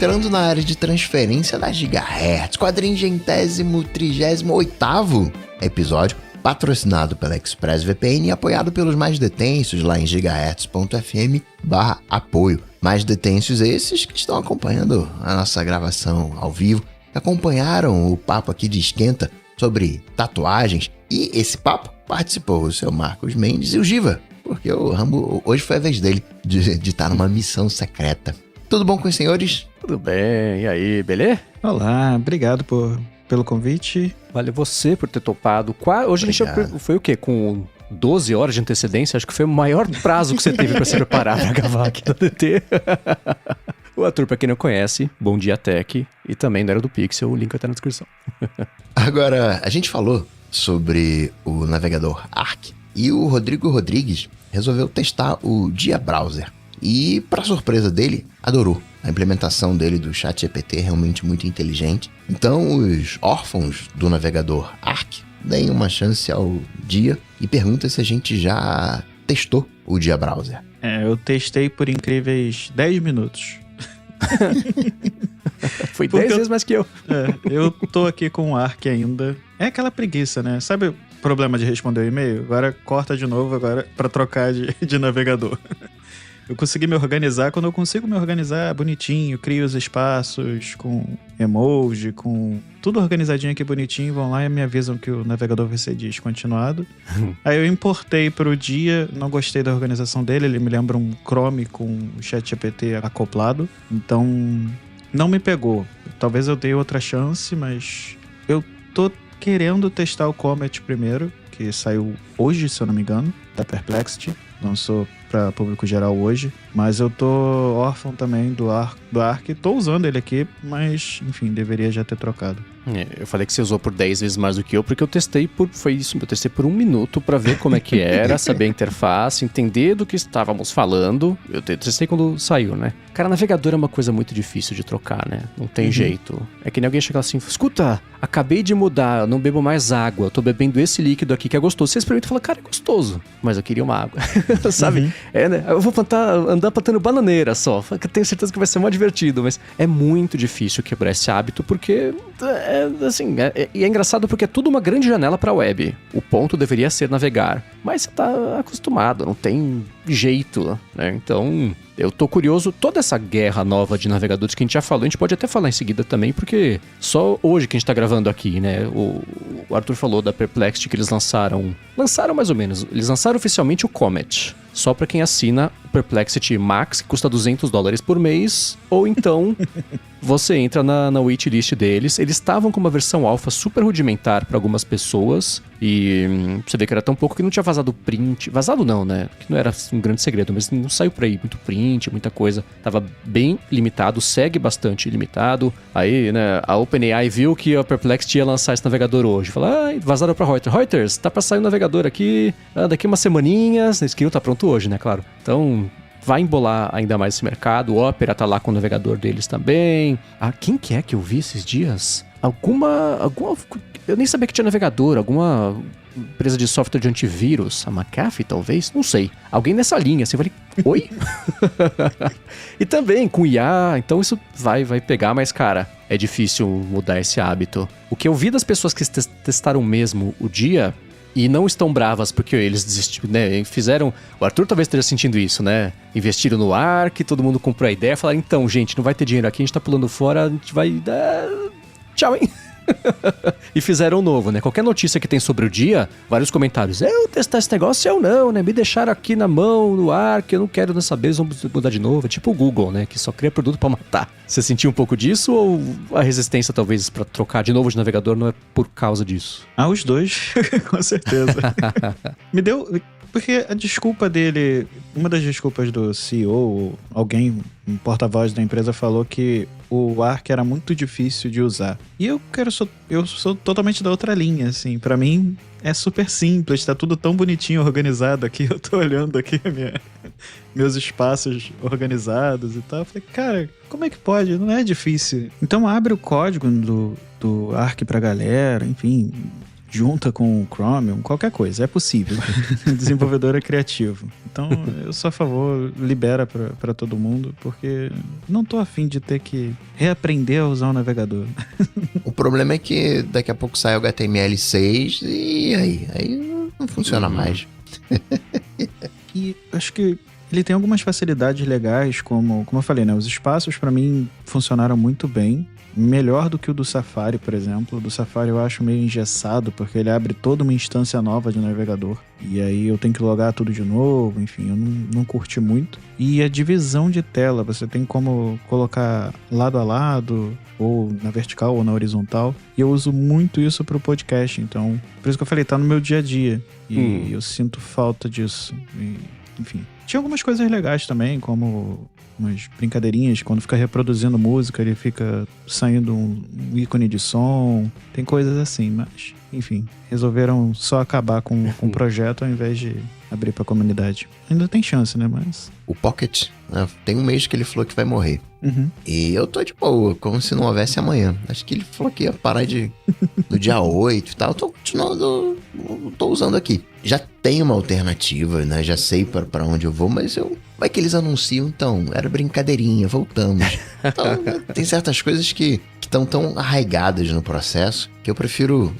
entrando na área de transferência da Gigahertz, 438º episódio, patrocinado pela ExpressVPN e apoiado pelos mais detensos lá em gigahertz.fm/apoio. Mais detensos esses que estão acompanhando a nossa gravação ao vivo, acompanharam o papo aqui de esquenta sobre tatuagens, e esse papo participou o seu Marcos Mendes e o Giva, porque o Rambo hoje foi a vez dele de estar numa missão secreta. Tudo bom com os senhores? Tudo bem, e aí, beleza? Olá, obrigado pelo convite. Valeu você por ter topado. Hoje obrigado. A gente foi o quê? Com 12 horas de antecedência? Acho que foi o maior prazo que você teve para se preparar para gravar aqui no DT. O Arthur, pra quem não conhece, Bom Dia Tech, e também da Era do Pixel, o link vai estar na descrição. Agora, a gente falou sobre o navegador Arc, e o Rodrigo Rodrigues resolveu testar o Dia Browser. E, para surpresa dele, adorou. A implementação dele do ChatGPT é realmente muito inteligente. Então, os órfãos do navegador Arc deem uma chance ao Dia e perguntam se a gente já testou o Dia Browser. Eu testei por incríveis 10 minutos. Foi 10 vezes mais que eu. Eu tô aqui com o Arc ainda. É aquela preguiça, né? Sabe o problema de responder o e-mail? Agora corta de novo pra trocar de navegador. Eu consegui me organizar. Quando eu consigo me organizar bonitinho, crio os espaços com emoji, com tudo organizadinho aqui bonitinho, vão lá e me avisam que o navegador vai ser descontinuado. Aí eu importei pro Dia, não gostei da organização dele, ele me lembra um Chrome com o ChatGPT acoplado, então não me pegou. Talvez eu dê outra chance, mas eu tô querendo testar o Comet primeiro, que saiu hoje, se eu não me engano, da Perplexity. Lançou para público geral hoje, mas eu tô órfão também do Arc. Tô usando ele aqui, mas enfim, deveria já ter trocado. Eu falei que você usou por 10 vezes mais do que eu, porque eu testei eu testei por 1 minuto pra ver como é que era, saber a interface, entender do que estávamos falando. Eu testei quando saiu, né? Cara, navegador é uma coisa muito difícil de trocar, né? Não tem jeito. É que nem alguém chega assim, escuta, acabei de mudar, eu não bebo mais água, eu tô bebendo esse líquido aqui que é gostoso. Você experimenta e fala, cara, é gostoso, mas eu queria uma água, sabe? Né? Eu vou andar plantando bananeira só, tenho certeza que vai ser mais divertido, mas é muito difícil quebrar esse hábito, porque e é engraçado porque é tudo uma grande janela pra web. O ponto deveria ser navegar, mas você tá acostumado, não tem jeito, né? Então, eu tô curioso, toda essa guerra nova de navegadores que a gente já falou, a gente pode até falar em seguida também, porque só hoje que a gente tá gravando aqui, né? O Arthur falou da Perplexity que eles lançaram mais ou menos, eles lançaram oficialmente o Comet, só pra quem assina o Perplexity Max, que custa $200 por mês, ou então você entra na waitlist deles. Eles estavam com uma versão alfa super rudimentar para algumas pessoas, e você vê que era tão pouco que não tinha vazado print. Vazado não, né? Que não era um grande segredo, mas não saiu por aí muito print, muita coisa. Tava bem limitado, segue bastante limitado. Aí, né, a OpenAI viu que a Perplexity ia lançar esse navegador hoje. Falou, vazaram pra Reuters. Reuters, tá pra sair o navegador aqui daqui umas semaninhas. Eles queriam tá pronto hoje, né, claro. Então, vai embolar ainda mais esse mercado. O Opera tá lá com o navegador deles também. Quem que é que eu vi esses dias? Alguma... Eu nem sabia que tinha navegador. Alguma empresa de software de antivírus. A McAfee, talvez? Não sei. Alguém nessa linha. Assim, eu falei, oi? E também com IA. Então isso vai pegar, mas, cara, é difícil mudar esse hábito. O que eu vi das pessoas que testaram mesmo o Dia... E não estão bravas porque eles desistiram, né? Fizeram... O Arthur talvez esteja sentindo isso, né? Investiram no Arc, todo mundo comprou a ideia. Falaram, então, gente, não vai ter dinheiro aqui, a gente tá pulando fora, a gente vai... Tchau, hein? E fizeram um novo, né? Qualquer notícia que tem sobre o Dia, vários comentários. Eu testar esse negócio, eu não, né? Me deixaram aqui na mão, no Arc, eu não quero nem saber, eles vão mudar de novo. É tipo o Google, né? Que só cria produto pra matar. Você sentiu um pouco disso ou a resistência, talvez, pra trocar de novo de navegador não é por causa disso? Os dois, com certeza. Me deu... Porque a desculpa dele, uma das desculpas do CEO, alguém, um porta-voz da empresa, falou que o Arc era muito difícil de usar. E eu sou totalmente da outra linha, assim. Pra mim, é super simples, tá tudo tão bonitinho, organizado aqui. Eu tô olhando aqui meus espaços organizados e tal. Eu falei, cara, como é que pode? Não é difícil. Então abre o código do Arc pra galera, enfim... junta com o Chromium, qualquer coisa, é possível. O desenvolvedor é criativo. Então, eu sou a favor, libera pra todo mundo, porque não tô afim de ter que reaprender a usar o navegador. O problema é que daqui a pouco sai o HTML6 e aí não funciona mais. E acho que ele tem algumas facilidades legais, como eu falei, né? Os espaços, pra mim, funcionaram muito bem. Melhor do que o do Safari, por exemplo. O do Safari eu acho meio engessado, porque ele abre toda uma instância nova de navegador. E aí eu tenho que logar tudo de novo, enfim, eu não curti muito. E a divisão de tela, você tem como colocar lado a lado, ou na vertical ou na horizontal. E eu uso muito isso pro podcast, então... Por isso que eu falei, tá no meu dia a dia. E eu sinto falta disso. E, enfim... Tinha algumas coisas legais também, como umas brincadeirinhas, quando fica reproduzindo música, ele fica saindo um ícone de som, tem coisas assim, mas, enfim, resolveram só acabar com o projeto ao invés de abrir pra comunidade. Ainda tem chance, né, mas... O Pocket, né, tem um mês que ele falou que vai morrer. Uhum. E eu tô de boa, como se não houvesse amanhã. Acho que ele falou que ia parar no dia 8 e tal. Eu tô continuando, tô usando aqui. Já tem uma alternativa, né? Já sei pra onde eu vou, mas vai que eles anunciam, então, era brincadeirinha, voltamos. Então, tem certas coisas que estão tão arraigadas no processo que eu prefiro,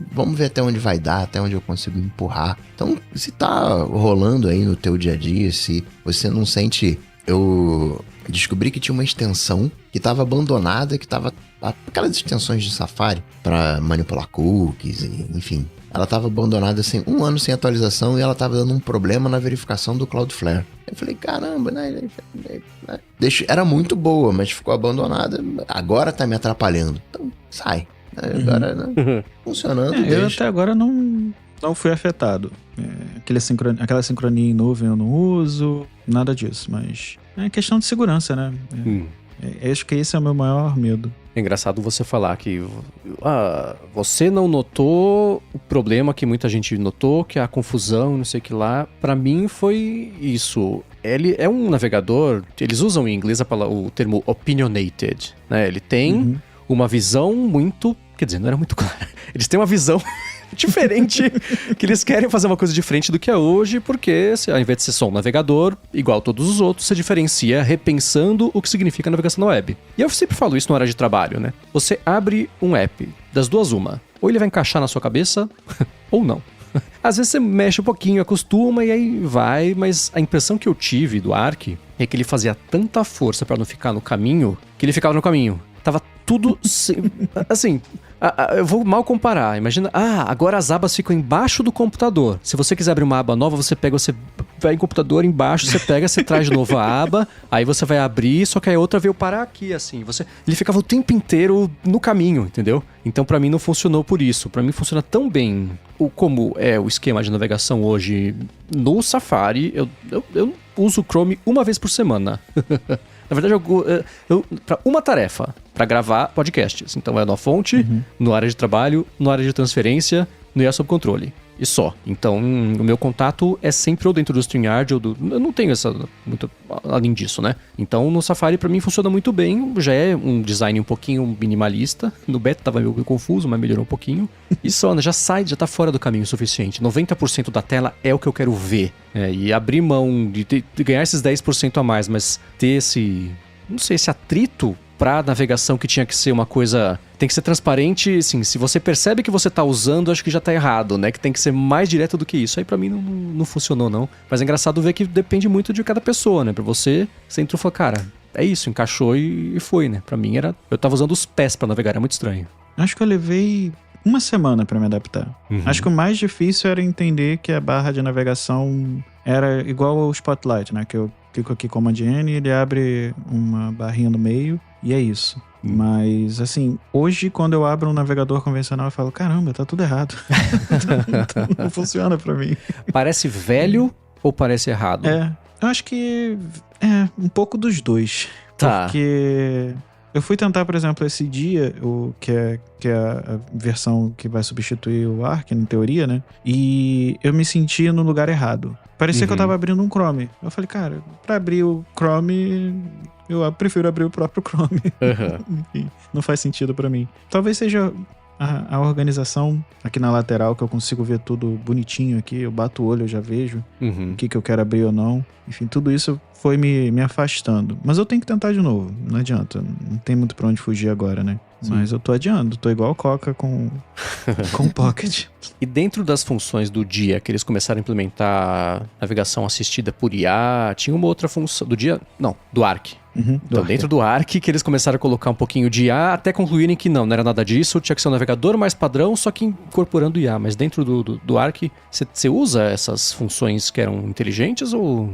vamos ver até onde vai dar, até onde eu consigo empurrar. Então, se tá rolando aí no teu dia a dia, se você não sente... Eu descobri que tinha uma extensão que estava abandonada, que estava... Aquelas extensões de Safari para manipular cookies, enfim. Ela estava abandonada assim, 1 ano sem atualização e ela estava dando um problema na verificação do Cloudflare. Eu falei, caramba, né? Era muito boa, mas ficou abandonada. Agora tá me atrapalhando. Então, sai. Agora, né? Funcionando. Eu até agora não fui afetado. Aquela sincronia em nuvem eu não uso, nada disso, mas é questão de segurança, né? Acho que esse é o meu maior medo. É engraçado você falar que você não notou o problema que muita gente notou, que é a confusão, não sei o que lá. Pra mim foi isso. Ele é um navegador, eles usam em inglês o termo opinionated, né? Ele tem uma visão muito... Quer dizer, não era muito clara. Eles têm uma visão diferente, que eles querem fazer uma coisa diferente do que é hoje, porque ao invés de ser só um navegador, igual a todos os outros, você diferencia repensando o que significa navegação na web. E eu sempre falo isso na hora de trabalho, né? Você abre um app, das duas uma. Ou ele vai encaixar na sua cabeça, ou não. Às vezes você mexe um pouquinho, acostuma e aí vai, mas a impressão que eu tive do Arc é que ele fazia tanta força pra não ficar no caminho, que ele ficava no caminho. Tava tudo... assim, eu vou mal comparar. Imagina, agora as abas ficam embaixo do computador. Se você quiser abrir uma aba nova, você vai em computador embaixo, você pega, você traz de novo a aba, aí você vai abrir, só que a outra veio parar aqui, assim. Ele ficava o tempo inteiro no caminho, entendeu? Então pra mim não funcionou por isso. Pra mim funciona tão bem como é o esquema de navegação hoje no Safari. Eu uso o Chrome uma vez por semana. Na verdade, para uma tarefa, para gravar podcasts. Então é na fonte, no área de trabalho, na área de transferência, no IA sob controle. E só. Então, o meu contato é sempre ou dentro do StreamYard ou eu não tenho muito além disso, né? Então, no Safari, pra mim, funciona muito bem. Já é um design um pouquinho minimalista. No beta tava meio confuso, mas melhorou um pouquinho. E só, né? Já tá fora do caminho o suficiente. 90% da tela é o que eu quero ver. E abrir mão de ganhar esses 10% a mais, mas ter esse atrito pra navegação que tinha que ser uma coisa... Tem que ser transparente, assim, se você percebe que você tá usando, acho que já tá errado, né? Que tem que ser mais direto do que isso. Aí pra mim não funcionou, não. Mas é engraçado ver que depende muito de cada pessoa, né? Pra você entrou e falou, cara, é isso, encaixou e foi, né? Pra mim eu tava usando os pés pra navegar, era muito estranho. Acho que eu levei 1 semana pra me adaptar. Acho que o mais difícil era entender que a barra de navegação era igual ao Spotlight, né? Que eu clico aqui Command N e ele abre uma barrinha no meio e é isso. Mas, assim, hoje quando eu abro um navegador convencional eu falo, caramba, tá tudo errado. Não funciona pra mim. Parece velho ou parece errado? Eu acho que é um pouco dos dois. Tá. Porque eu fui tentar, por exemplo, esse dia, que é a versão que vai substituir o Arc, em teoria, né? E eu me senti no lugar errado. Parecia que eu tava abrindo um Chrome. Eu falei, cara, pra abrir o Chrome, eu prefiro abrir o próprio Chrome. Enfim, não faz sentido pra mim. Talvez seja a organização aqui na lateral, que eu consigo ver tudo bonitinho aqui, eu bato o olho, eu já vejo o que eu quero abrir ou não. Enfim, tudo isso foi me afastando. Mas eu tenho que tentar de novo, não adianta, não tem muito pra onde fugir agora, né? Sim. Mas eu tô adiando, tô igual Coca com o Pocket. E dentro das funções do dia, que eles começaram a implementar navegação assistida por IA, tinha uma outra função, do dia, não, do Arc. Então, dentro do Arc, que eles começaram a colocar um pouquinho de IA, até concluírem que não era nada disso, tinha que ser um navegador mais padrão, só que incorporando IA. Mas dentro do Arc, você usa essas funções que eram inteligentes ou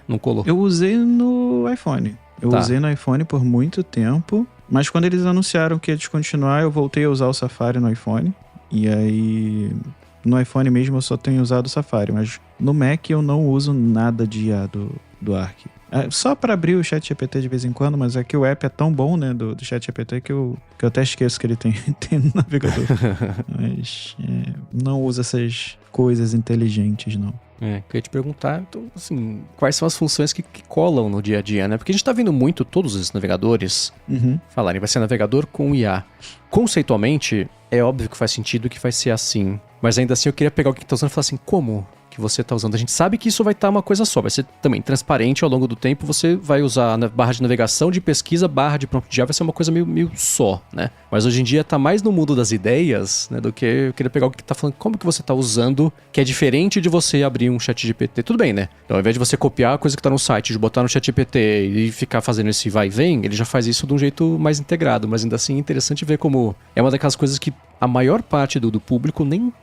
não colou? Eu usei no iPhone. Usei no iPhone por muito tempo, mas quando eles anunciaram que ia descontinuar, eu voltei a usar o Safari no iPhone. E aí, no iPhone mesmo eu só tenho usado o Safari, mas no Mac eu não uso nada de IA do Arc. Só para abrir o ChatGPT de vez em quando, mas é que o app é tão bom, né, do ChatGPT que eu até esqueço que ele tem no navegador. Mas não uso essas coisas inteligentes, não. Eu ia te perguntar, então, assim, quais são as funções que colam no dia a dia, né? Porque a gente tá vendo muito todos esses navegadores falarem, vai ser navegador com IA. Conceitualmente, é óbvio que faz sentido que vai ser assim. Mas ainda assim eu queria pegar o que tá usando e falar assim, como que você tá usando? A gente sabe que isso vai estar uma coisa só, vai ser também transparente ao longo do tempo, você vai usar a barra de navegação, de pesquisa, barra de prompt de IA, vai ser uma coisa meio só, né? Mas hoje em dia tá mais no mundo das ideias, né, do que eu queria pegar o que tá falando, como que você tá usando, que é diferente de você abrir um ChatGPT. Tudo bem, né? Então, ao invés de você copiar a coisa que tá no site, de botar no ChatGPT e ficar fazendo esse vai e vem, ele já faz isso de um jeito mais integrado, mas ainda assim é interessante ver como é uma daquelas coisas que a maior parte do público nem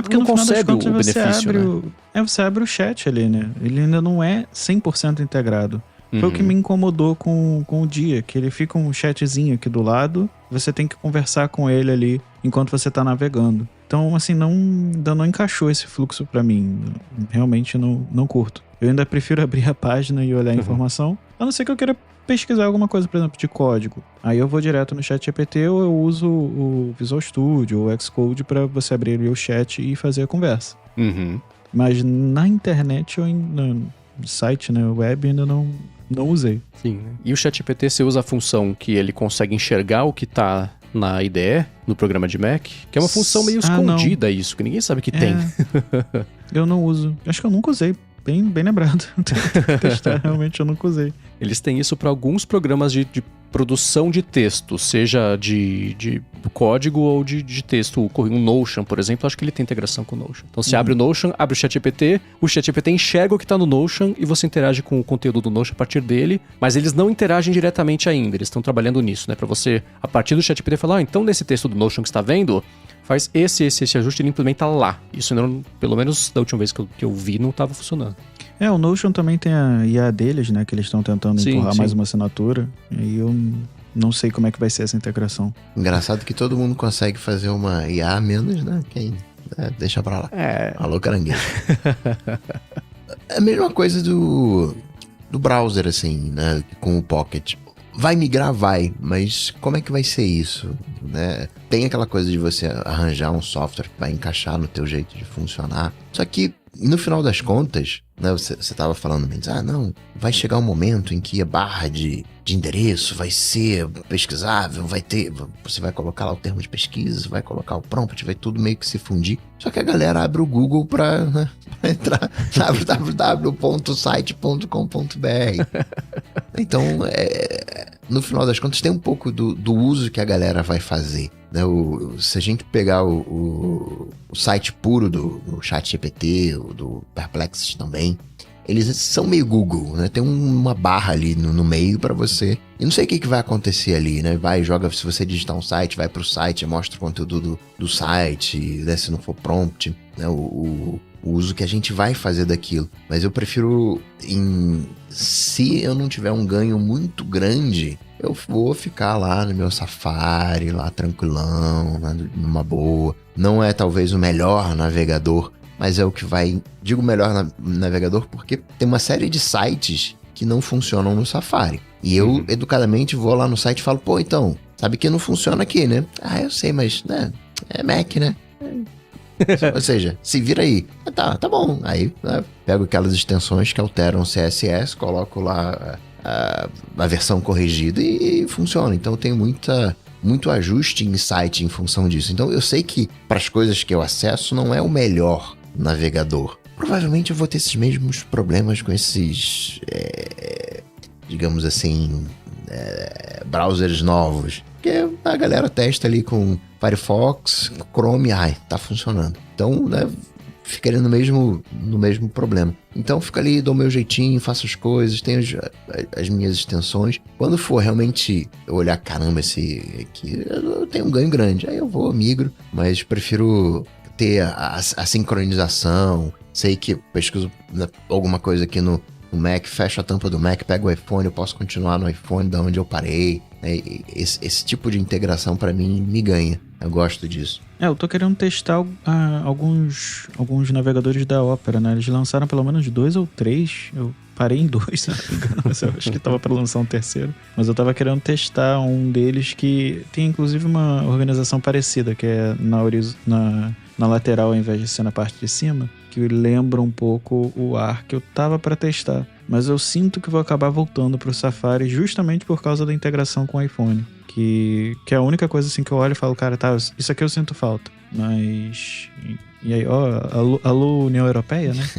não consegue o benefício, né? Você abre o chat ali, né? Ele ainda não é 100% integrado. Foi o que me incomodou com o dia, que ele fica um chatzinho aqui do lado, você tem que conversar com ele ali enquanto você tá navegando. Então, assim, ainda não encaixou esse fluxo pra mim. Realmente não curto. Eu ainda prefiro abrir a página e olhar a informação, a não ser que eu queira pesquisar alguma coisa, por exemplo, de código. Aí eu vou direto no ChatGPT ou eu uso o Visual Studio ou o Xcode pra você abrir o chat e fazer a conversa. Mas na internet, no site, né, web, ainda não usei. Sim. E o ChatGPT, você usa a função que ele consegue enxergar o que tá na IDE, no programa de Mac, que é uma função meio escondida isso, que ninguém sabe que tem. Eu não uso. Acho que eu nunca usei. Bem lembrado. Tem que testar, realmente eu nunca usei. Eles têm isso para alguns programas de produção de texto, seja de código ou de texto. Um Notion, por exemplo, acho que ele tem integração com o Notion. Então você abre o Notion, abre o ChatGPT enxerga o que está no Notion e você interage com o conteúdo do Notion a partir dele, mas eles não interagem diretamente ainda, eles estão trabalhando nisso, né? Para você, a partir do ChatGPT, falar, então nesse texto do Notion que você está vendo, faz esse ajuste e ele implementa lá. Isso, não, pelo menos da última vez que eu vi, não estava funcionando. O Notion também tem a IA deles, né? Que eles estão tentando empurrar mais uma assinatura. E eu não sei como é que vai ser essa integração. Engraçado que todo mundo consegue fazer uma IA menos, né? Quem deixa pra lá. Alô, caranguejo. É a mesma coisa do browser, assim, né? Com o Pocket. Vai migrar? Vai, mas como é que vai ser isso, né? Tem aquela coisa de você arranjar um software que vai encaixar no teu jeito de funcionar. Só que, no final das contas, né, você tava falando, não, vai chegar um momento em que a barra de endereço vai ser pesquisável, você vai colocar lá o termo de pesquisa, vai colocar o prompt, vai tudo meio que se fundir. Só que a galera abre o Google pra entrar www.site.com.br. Então, no final das contas, tem um pouco do uso que a galera vai fazer. Né? Se a gente pegar o site puro do ChatGPT, ou do Perplexity também, eles são meio Google, né? Tem uma barra ali no meio pra você. E não sei o que vai acontecer ali, né? Se você digitar um site, vai pro site, mostra o conteúdo do site, né? Se não for prompt, né? O uso que a gente vai fazer daquilo. Mas eu prefiro, se eu não tiver um ganho muito grande, eu vou ficar lá no meu Safari, lá tranquilão, numa boa. Não é talvez o melhor navegador, mas é o que vai... Digo melhor navegador porque tem uma série de sites que não funcionam no Safari. E eu, educadamente, vou lá no site e falo, então, sabe que não funciona aqui, né? Eu sei, mas, né, é Mac, né? Ou seja, se vira aí. Tá bom. Aí, né, pego aquelas extensões que alteram o CSS, coloco lá a versão corrigida e funciona. Então eu tenho muita muito ajuste em site em função disso. Então eu sei que para as coisas que eu acesso não é o melhor navegador. Provavelmente eu vou ter esses mesmos problemas com esses, digamos assim, browsers novos. Porque a galera testa ali com Firefox, Chrome, tá funcionando. Então, né, ficaria no mesmo problema. Então, fico ali, dou o meu jeitinho, faço as coisas, tenho as minhas extensões. Quando for realmente eu olhar, caramba, esse aqui, eu tenho um ganho grande. Aí eu vou, migro, mas prefiro ter a sincronização. Sei que pesquiso alguma coisa aqui no Mac, fecho a tampa do Mac, pego o iPhone, eu posso continuar no iPhone da onde eu parei. Esse tipo de integração pra mim me ganha. Eu gosto disso. Eu tô querendo testar alguns navegadores da Opera, né? Eles lançaram pelo menos 2 ou 3. Eu parei em 2, se não me engano. Mas eu acho que tava pra lançar um terceiro. Mas eu tava querendo testar um deles que tem inclusive uma organização parecida, que é na lateral ao invés de ser na parte de cima, que lembra um pouco o Arc. Eu tava pra testar, mas eu sinto que vou acabar voltando pro Safari justamente por causa da integração com o iPhone. Que é a única coisa assim que eu olho e falo, cara, tá, isso aqui eu sinto falta. Mas... E aí, alô União Europeia, né?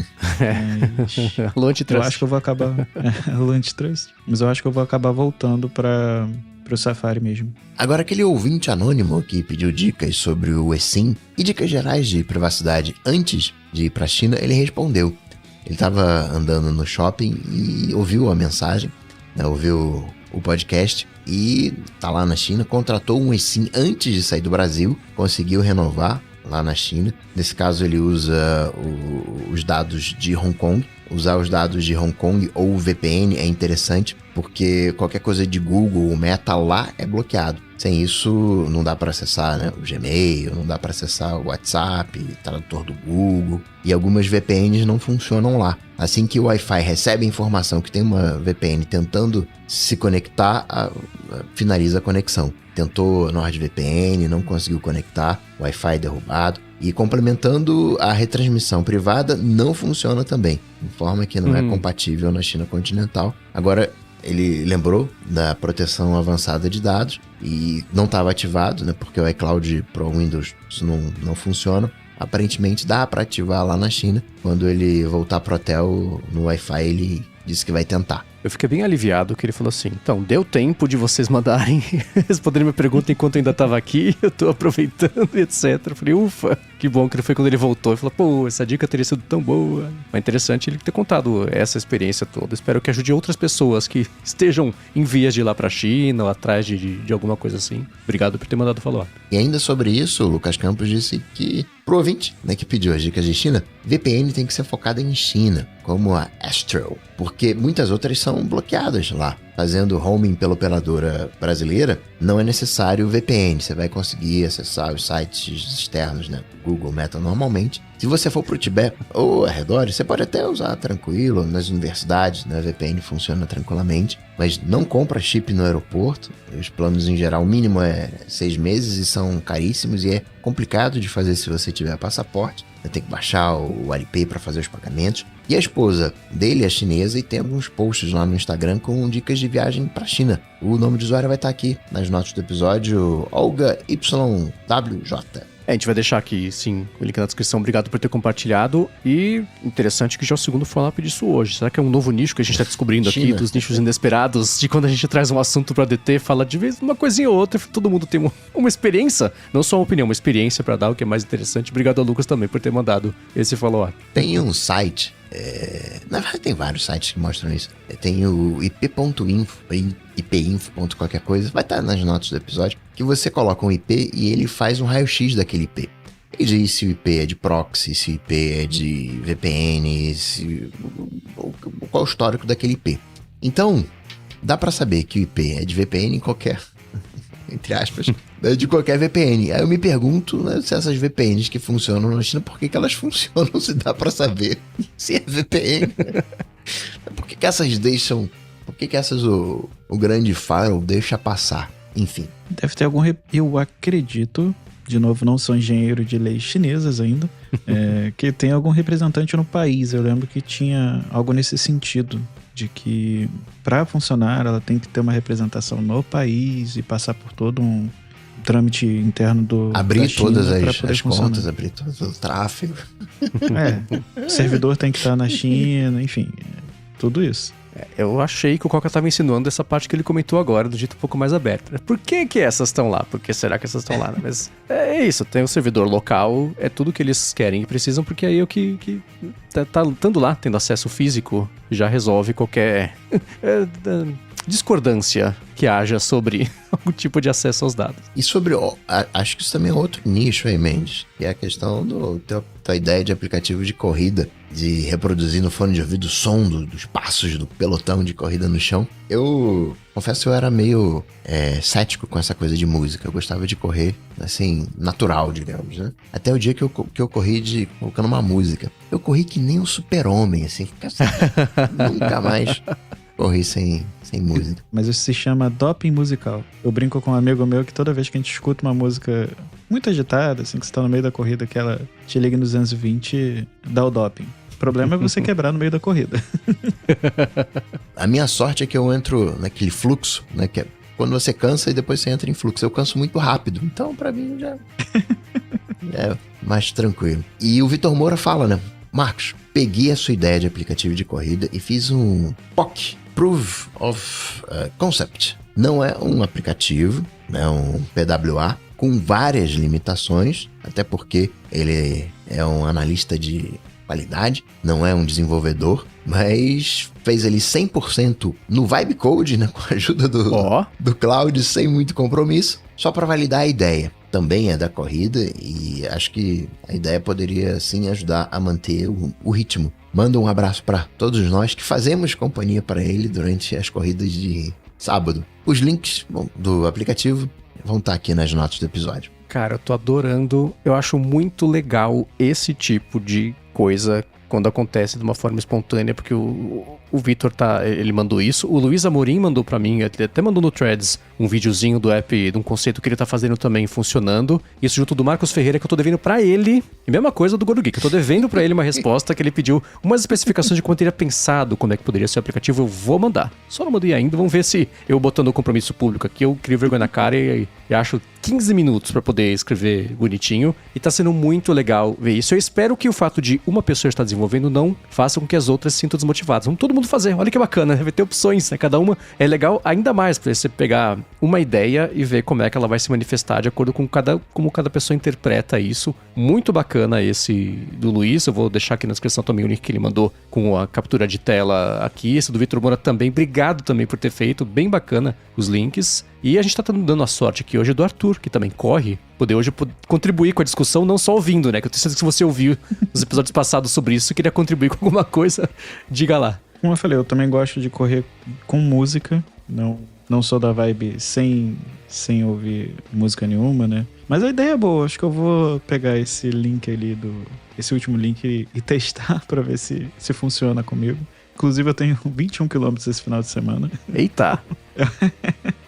Mas alô Antitrust. Eu acho que eu vou acabar... alô Antitrust. Mas eu acho que eu vou acabar voltando pro Safari mesmo. Agora, aquele ouvinte anônimo que pediu dicas sobre o eSIM e dicas gerais de privacidade antes de ir pra China, ele respondeu. Ele estava andando no shopping e ouviu a mensagem, né, ouviu o podcast e tá lá na China, contratou um eSIM antes de sair do Brasil, conseguiu renovar lá na China. Nesse caso ele usa os dados de Hong Kong. Usar os dados de Hong Kong ou VPN é interessante, porque qualquer coisa de Google ou Meta lá é bloqueado. Sem isso, não dá para acessar, né, o Gmail, não dá para acessar o WhatsApp, tradutor do Google, e algumas VPNs não funcionam lá. Assim que o Wi-Fi recebe a informação que tem uma VPN tentando se conectar, finaliza a conexão. Tentou NordVPN, não conseguiu conectar, Wi-Fi derrubado. E complementando, a retransmissão privada não funciona também, de forma que não é compatível na China continental. Agora, ele lembrou da proteção avançada de dados e não estava ativado, né? Porque o iCloud Pro Windows isso não funciona. Aparentemente dá para ativar lá na China. Quando ele voltar pro hotel no Wi-Fi, ele disse que vai tentar. Eu fiquei bem aliviado que ele falou assim, então, deu tempo de vocês mandarem, responderem minha pergunta enquanto eu ainda tava aqui, eu tô aproveitando, etc. Eu falei, ufa, que bom que ele foi quando ele voltou e falou, pô, essa dica teria sido tão boa. Mas interessante ele ter contado essa experiência toda. Espero que ajude outras pessoas que estejam em vias de ir lá pra China ou atrás de alguma coisa assim. Obrigado por ter mandado follow-up. E ainda sobre isso, o Lucas Campos disse que, pro ouvinte, né, que pediu as dicas de China, VPN tem que ser focada em China, como a Astro, porque muitas outras são bloqueadas lá. Fazendo roaming pela operadora brasileira, não é necessário VPN. Você vai conseguir acessar os sites externos, né? Google, Meta, normalmente. Se você for pro Tibete ou arredores, você pode até usar tranquilo nas universidades, né? A VPN funciona tranquilamente. Mas não compra chip no aeroporto. Os planos, em geral, o mínimo é 6 meses e são caríssimos e é complicado de fazer se você tiver passaporte. Você tem que baixar o Alipay para fazer os pagamentos. E a esposa dele é chinesa e tem alguns posts lá no Instagram com dicas de viagem para a China. O nome do usuário vai estar aqui nas notas do episódio, Olga YWJ. A gente vai deixar aqui, sim, o link na descrição. Obrigado por ter compartilhado. E interessante que já é o segundo follow-up disso hoje. Será que é um novo nicho que a gente está descobrindo aqui, dos nichos inesperados, de quando a gente traz um assunto para DT, fala de vez uma coisinha ou outra, todo mundo tem uma experiência, não só uma opinião, uma experiência para dar, o que é mais interessante. Obrigado ao Lucas também por ter mandado esse follow-up. Tem um site, na verdade tem vários sites que mostram isso. Tem o ip.info, ipinfo. qualquer coisa, vai estar nas notas do episódio, que você coloca um IP e ele faz um raio-x daquele IP. Ele diz se o IP é de proxy, se o IP é de VPN, qual o histórico daquele IP. Então, dá pra saber que o IP é de VPN em qualquer, entre aspas, de qualquer VPN. Aí eu me pergunto, né, se essas VPNs que funcionam na China, por que elas funcionam, se dá pra saber se é VPN. Por que essas deixam... Por que essas o grande firewall deixa passar? Enfim. Deve ter algum... Eu acredito, de novo, não sou engenheiro de leis chinesas ainda, que tem algum representante no país. Eu lembro que tinha algo nesse sentido, de que para funcionar ela tem que ter uma representação no país e passar por todo trâmite interno da Abrir China todas pra poder as funcionar. contas, abrir todo o tráfego. O servidor tem que estar na China, enfim, tudo isso. Eu achei que o Coca estava insinuando essa parte que ele comentou agora, do jeito um pouco mais aberto. Por que essas estão lá? Por que será que essas estão lá? Mas é isso, tem o servidor local, é tudo que eles querem e precisam, porque aí o que tá estando lá, tendo acesso físico, já resolve qualquer discordância que haja sobre algum tipo de acesso aos dados. E sobre, acho que isso também é outro nicho aí, Mendes, que é a questão tua ideia de aplicativo de corrida, de reproduzir no fone de ouvido o som dos passos do pelotão de corrida no chão. Eu confesso que eu era meio cético com essa coisa de música. Eu gostava de correr, assim, natural, digamos, né? Até o dia que eu corri colocando uma música. Eu corri que nem um super-homem, assim. Nunca mais corri sem música. Mas isso se chama doping musical. Eu brinco com um amigo meu que toda vez que a gente escuta uma música muito agitada, assim, que você tá no meio da corrida, que ela te liga nos 220, dá o doping. O problema é você quebrar no meio da corrida. A minha sorte é que eu entro naquele fluxo, né? Que é quando você cansa e depois você entra em fluxo. Eu canso muito rápido, então pra mim já é mais tranquilo. E o Vitor Moura fala, né? Marcos, peguei a sua ideia de aplicativo de corrida e fiz um POC, Proof of Concept. Não é um aplicativo, é um PWA, com várias limitações, até porque ele é um analista de qualidade, não é um desenvolvedor, mas fez ele 100% no Vibe Code, né, com a ajuda do Cloud, sem muito compromisso, só para validar a ideia. Também é da corrida e acho que a ideia poderia sim ajudar a manter o ritmo. Manda um abraço para todos nós que fazemos companhia para ele durante as corridas de sábado. Os links do aplicativo vão estar aqui nas notas do episódio. Cara, eu tô adorando. Eu acho muito legal esse tipo de coisa quando acontece de uma forma espontânea, porque o Vitor ele mandou isso. O Luiz Amorim mandou pra mim, ele até mandou no Threads um videozinho do app, de um conceito que ele tá fazendo também funcionando. Isso junto do Marcos Ferreira, que eu tô devendo pra ele. E mesma coisa do Gordo Geek, eu tô devendo pra ele uma resposta que ele pediu umas especificações de como ele teria pensado como é que poderia ser o aplicativo. Eu vou mandar. Só não mandei ainda, vamos ver se eu botando o compromisso público aqui, eu crio vergonha na cara e acho 15 minutos pra poder escrever bonitinho. E tá sendo muito legal ver isso. Eu espero que o fato de uma pessoa estar desenvolvendo não faça com que as outras se sintam desmotivadas. Vamos todo mundo fazer. Olha que bacana, vai ter opções, né? Cada uma é legal ainda mais pra você pegar uma ideia e ver como é que ela vai se manifestar de acordo com como cada pessoa interpreta isso. Muito bacana esse do Luiz. Eu vou deixar aqui na descrição também o link que ele mandou com a captura de tela aqui. Esse do Vitor Moura também. Obrigado também por ter feito. Bem bacana os links. E a gente tá dando a sorte aqui hoje do Arthur, que também corre, poder hoje contribuir com a discussão, não só ouvindo, né? Que eu tenho certeza que se você ouviu os episódios passados sobre isso e queria contribuir com alguma coisa, diga lá. Como eu falei, eu também gosto de correr com música, não sou da vibe sem ouvir música nenhuma, né? Mas a ideia é boa, acho que eu vou pegar esse link ali, esse último link e testar pra ver se funciona comigo. Inclusive eu tenho 21 km esse final de semana. Eita!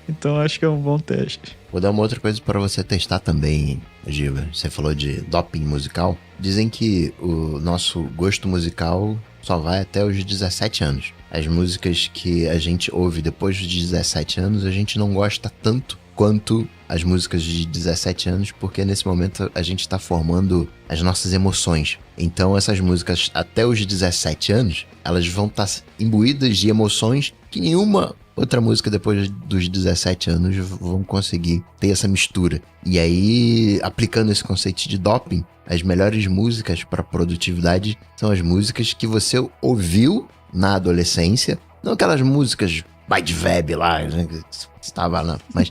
Então acho que é um bom teste. Vou dar uma outra coisa para você testar também, Giba. Você falou de doping musical. Dizem que o nosso gosto musical só vai até os 17 anos. As músicas que a gente ouve depois dos 17 anos, a gente não gosta tanto quanto as músicas de 17 anos, porque nesse momento a gente está formando as nossas emoções. Então essas músicas até os 17 anos, elas vão estar imbuídas de emoções que nenhuma outra música depois dos 17 anos vão conseguir ter essa mistura. E aí, aplicando esse conceito de doping, as melhores músicas para produtividade são as músicas que você ouviu na adolescência, não aquelas músicas bad vibe lá, né, que estava lá, mas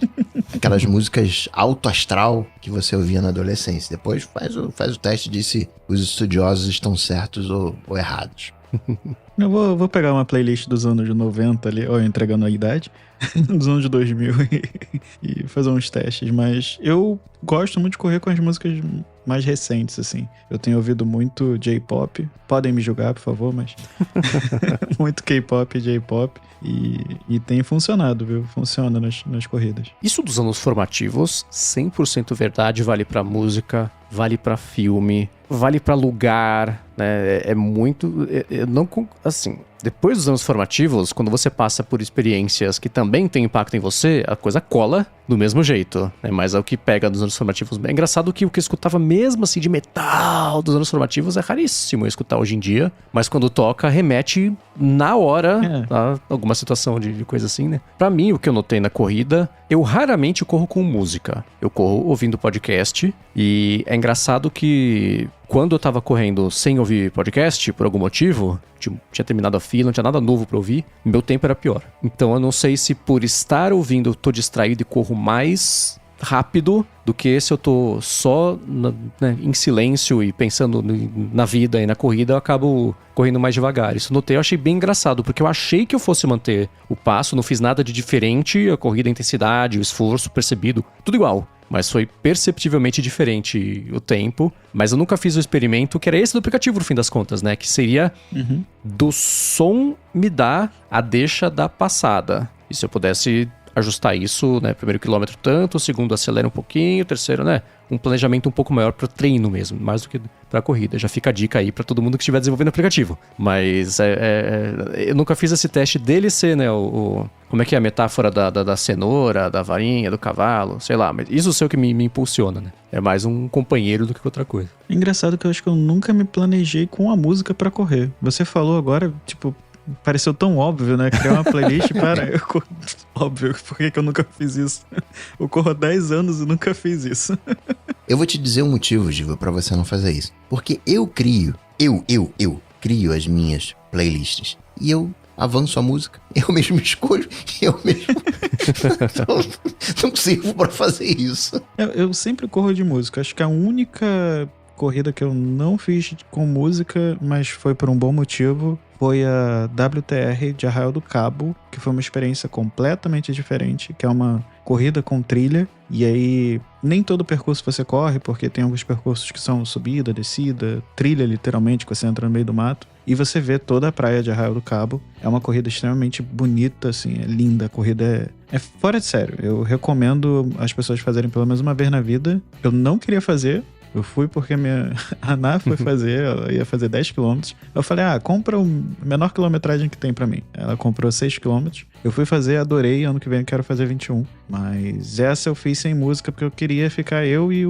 aquelas músicas alto astral que você ouvia na adolescência. Depois faz o teste de se os estudiosos estão certos ou errados. Eu vou pegar uma playlist dos anos de 90 ali, ó, entregando a idade, dos anos de 2000 e fazer uns testes, mas eu gosto muito de correr com as músicas mais recentes, assim. Eu tenho ouvido muito J-pop, podem me julgar, por favor, mas muito K-pop e J-pop e tem funcionado, viu? Funciona nas corridas. Isso dos anos formativos, 100% verdade, vale pra música, vale pra filme, vale pra lugar, né? É muito... Eu não, assim, depois dos anos formativos, quando você passa por experiências que também têm impacto em você, a coisa cola do mesmo jeito, né? Mas é o que pega dos anos formativos. É engraçado que o que eu escutava mesmo assim de metal dos anos formativos é raríssimo eu escutar hoje em dia, mas quando toca, remete na hora a alguma situação de coisa assim, né? Pra mim, o que eu notei na corrida, eu raramente corro com música. Eu corro ouvindo podcast e é engraçado que quando eu tava correndo sem ouvir podcast, por algum motivo, tinha terminado a fila, não tinha nada novo pra ouvir, meu tempo era pior. Então eu não sei se por estar ouvindo eu tô distraído e corro mais rápido do que se eu tô só em silêncio e pensando na vida e na corrida, eu acabo correndo mais devagar. Isso eu notei, eu achei bem engraçado, porque eu achei que eu fosse manter o passo, não fiz nada de diferente, a corrida, a intensidade, o esforço percebido, tudo igual. Mas foi perceptivelmente diferente o tempo. Mas eu nunca fiz o experimento, que era esse do aplicativo, no fim das contas, né? Que seria do som me dar a deixa da passada. E se eu pudesse ajustar isso, né? Primeiro quilômetro tanto, o segundo acelera um pouquinho, o terceiro, né? Um planejamento um pouco maior para treino mesmo, mais do que para corrida. Já fica a dica aí para todo mundo que estiver desenvolvendo o aplicativo. Mas eu nunca fiz esse teste dele ser, né? Como é que é a metáfora da cenoura, da varinha, do cavalo, sei lá. Mas isso é o que me impulsiona, né? É mais um companheiro do que outra coisa. Engraçado que eu acho que eu nunca me planejei com a música para correr. Você falou agora, tipo, pareceu tão óbvio, né? Criar uma playlist para... Óbvio, por que eu nunca fiz isso? Eu corro há 10 anos e nunca fiz isso. Eu vou te dizer um motivo, Giva, pra você não fazer isso. Porque eu crio as minhas playlists. E eu avanço a música, eu mesmo escolho, eu mesmo... não sirvo pra fazer isso. Eu sempre corro de música. Acho que a única corrida que eu não fiz com música, mas foi por um bom motivo, foi a WTR de Arraial do Cabo, que foi uma experiência completamente diferente, que é uma corrida com trilha, e aí nem todo percurso você corre, porque tem alguns percursos que são subida, descida, trilha literalmente, que você entra no meio do mato, e você vê toda a praia de Arraial do Cabo. É uma corrida extremamente bonita, assim, é linda, a corrida é fora de sério. Eu recomendo as pessoas fazerem pelo menos uma vez na vida. Eu não queria fazer, eu fui porque a Ana foi fazer, ela ia fazer 10 km. Eu falei, compra a menor quilometragem que tem pra mim. Ela comprou 6 km. Eu fui fazer, adorei, ano que vem eu quero fazer 21. Mas essa eu fiz sem música porque eu queria ficar eu e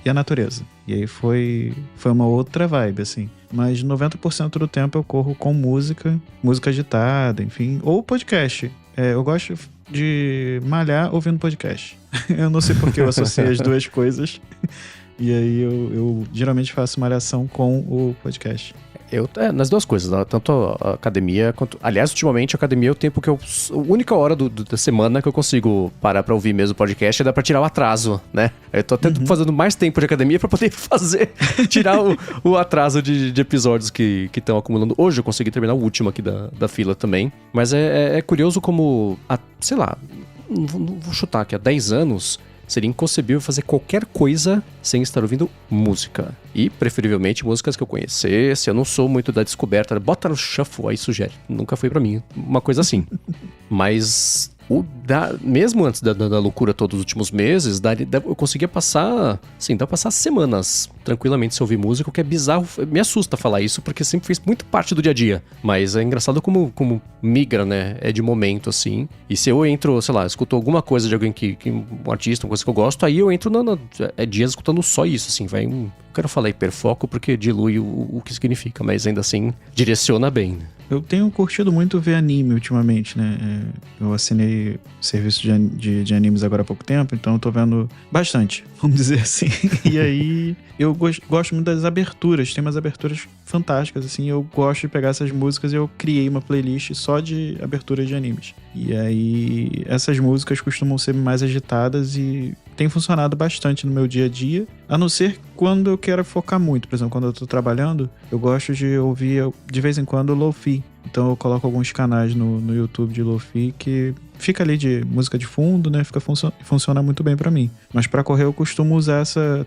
a natureza. E aí foi uma outra vibe, assim. Mas 90% do tempo eu corro com música agitada, enfim, ou podcast. Eu gosto de malhar ouvindo podcast. Eu não sei porque eu associei as duas coisas. E aí eu geralmente faço malhação com o podcast. Nas duas coisas, tanto a academia quanto... Aliás, ultimamente a academia é o tempo que a única hora da semana que eu consigo parar pra ouvir mesmo o podcast é dar pra tirar o atraso, né? Eu tô até fazendo mais tempo de academia pra poder tirar o atraso de episódios que estão acumulando. Hoje eu consegui terminar o último aqui da fila também. Mas é curioso como, sei lá, não vou chutar aqui, há 10 anos... Seria inconcebível fazer qualquer coisa sem estar ouvindo música. E, preferivelmente, músicas que eu conhecesse. Eu não sou muito da descoberta. Bota no shuffle, aí sugere. Nunca foi pra mim. Uma coisa assim. Mas... mesmo antes da loucura todos os últimos meses, eu conseguia passar, assim, dá pra passar semanas tranquilamente sem ouvir música, o que é bizarro, me assusta falar isso, porque sempre fez muito parte do dia a dia, mas é engraçado como migra, né, é de momento, assim, e se eu entro, sei lá, escuto alguma coisa de alguém um artista, uma coisa que eu gosto, aí eu entro dias escutando só isso, assim, vai não quero falar hiperfoco porque dilui o que significa, mas ainda assim direciona bem, né? Eu tenho curtido muito ver anime ultimamente, né? Eu assinei serviço de animes agora há pouco tempo, então eu tô vendo bastante, vamos dizer assim. E aí eu gosto muito das aberturas, tem umas aberturas fantásticas, assim. Eu gosto de pegar essas músicas e eu criei uma playlist só de aberturas de animes. E aí essas músicas costumam ser mais agitadas e tem funcionado bastante no meu dia a dia, a não ser quando eu quero focar muito. Por exemplo, quando eu tô trabalhando, eu gosto de ouvir de vez em quando lo-fi. Então eu coloco alguns canais no YouTube de lo-fi que fica ali de música de fundo, né? Funciona muito bem pra mim. Mas pra correr eu costumo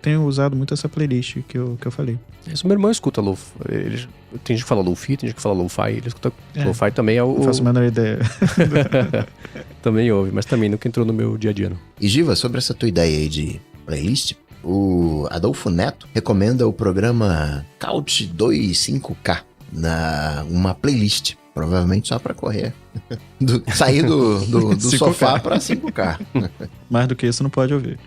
tenho usado muito essa playlist que eu falei. Isso, meu irmão escuta lo-fi. Tem gente que fala lo-fi, tem gente que fala lo-fi. Ele escuta lo-fi também. Não faço a menor ideia. Também ouve, mas também nunca entrou no meu dia a dia, não. E Giva, sobre essa tua ideia aí de playlist, o Adolfo Neto recomenda o programa Couch 25K. uma playlist. Provavelmente só pra correr. Sair do sofá pra 5K. Mais do que isso não pode ouvir.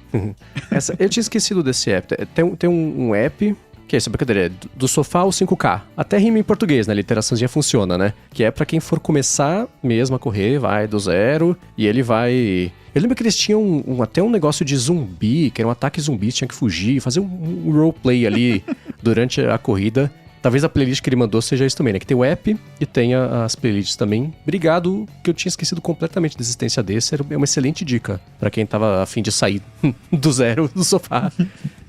Eu tinha esquecido desse app. Tem um app, que é essa brincadeira, é do sofá ao 5K. Até rima em português, né? A literaçãozinha funciona, né? Que é pra quem for começar mesmo a correr, vai do zero, e ele vai... Eu lembro que eles tinham até um negócio de zumbi, que era um ataque zumbi, tinha que fugir, fazer um roleplay ali durante a corrida. Talvez a playlist que ele mandou seja isso também, né? Que tem o app e tem as playlists também. Obrigado, que eu tinha esquecido completamente da existência desse. É uma excelente dica pra quem tava a fim de sair do zero do sofá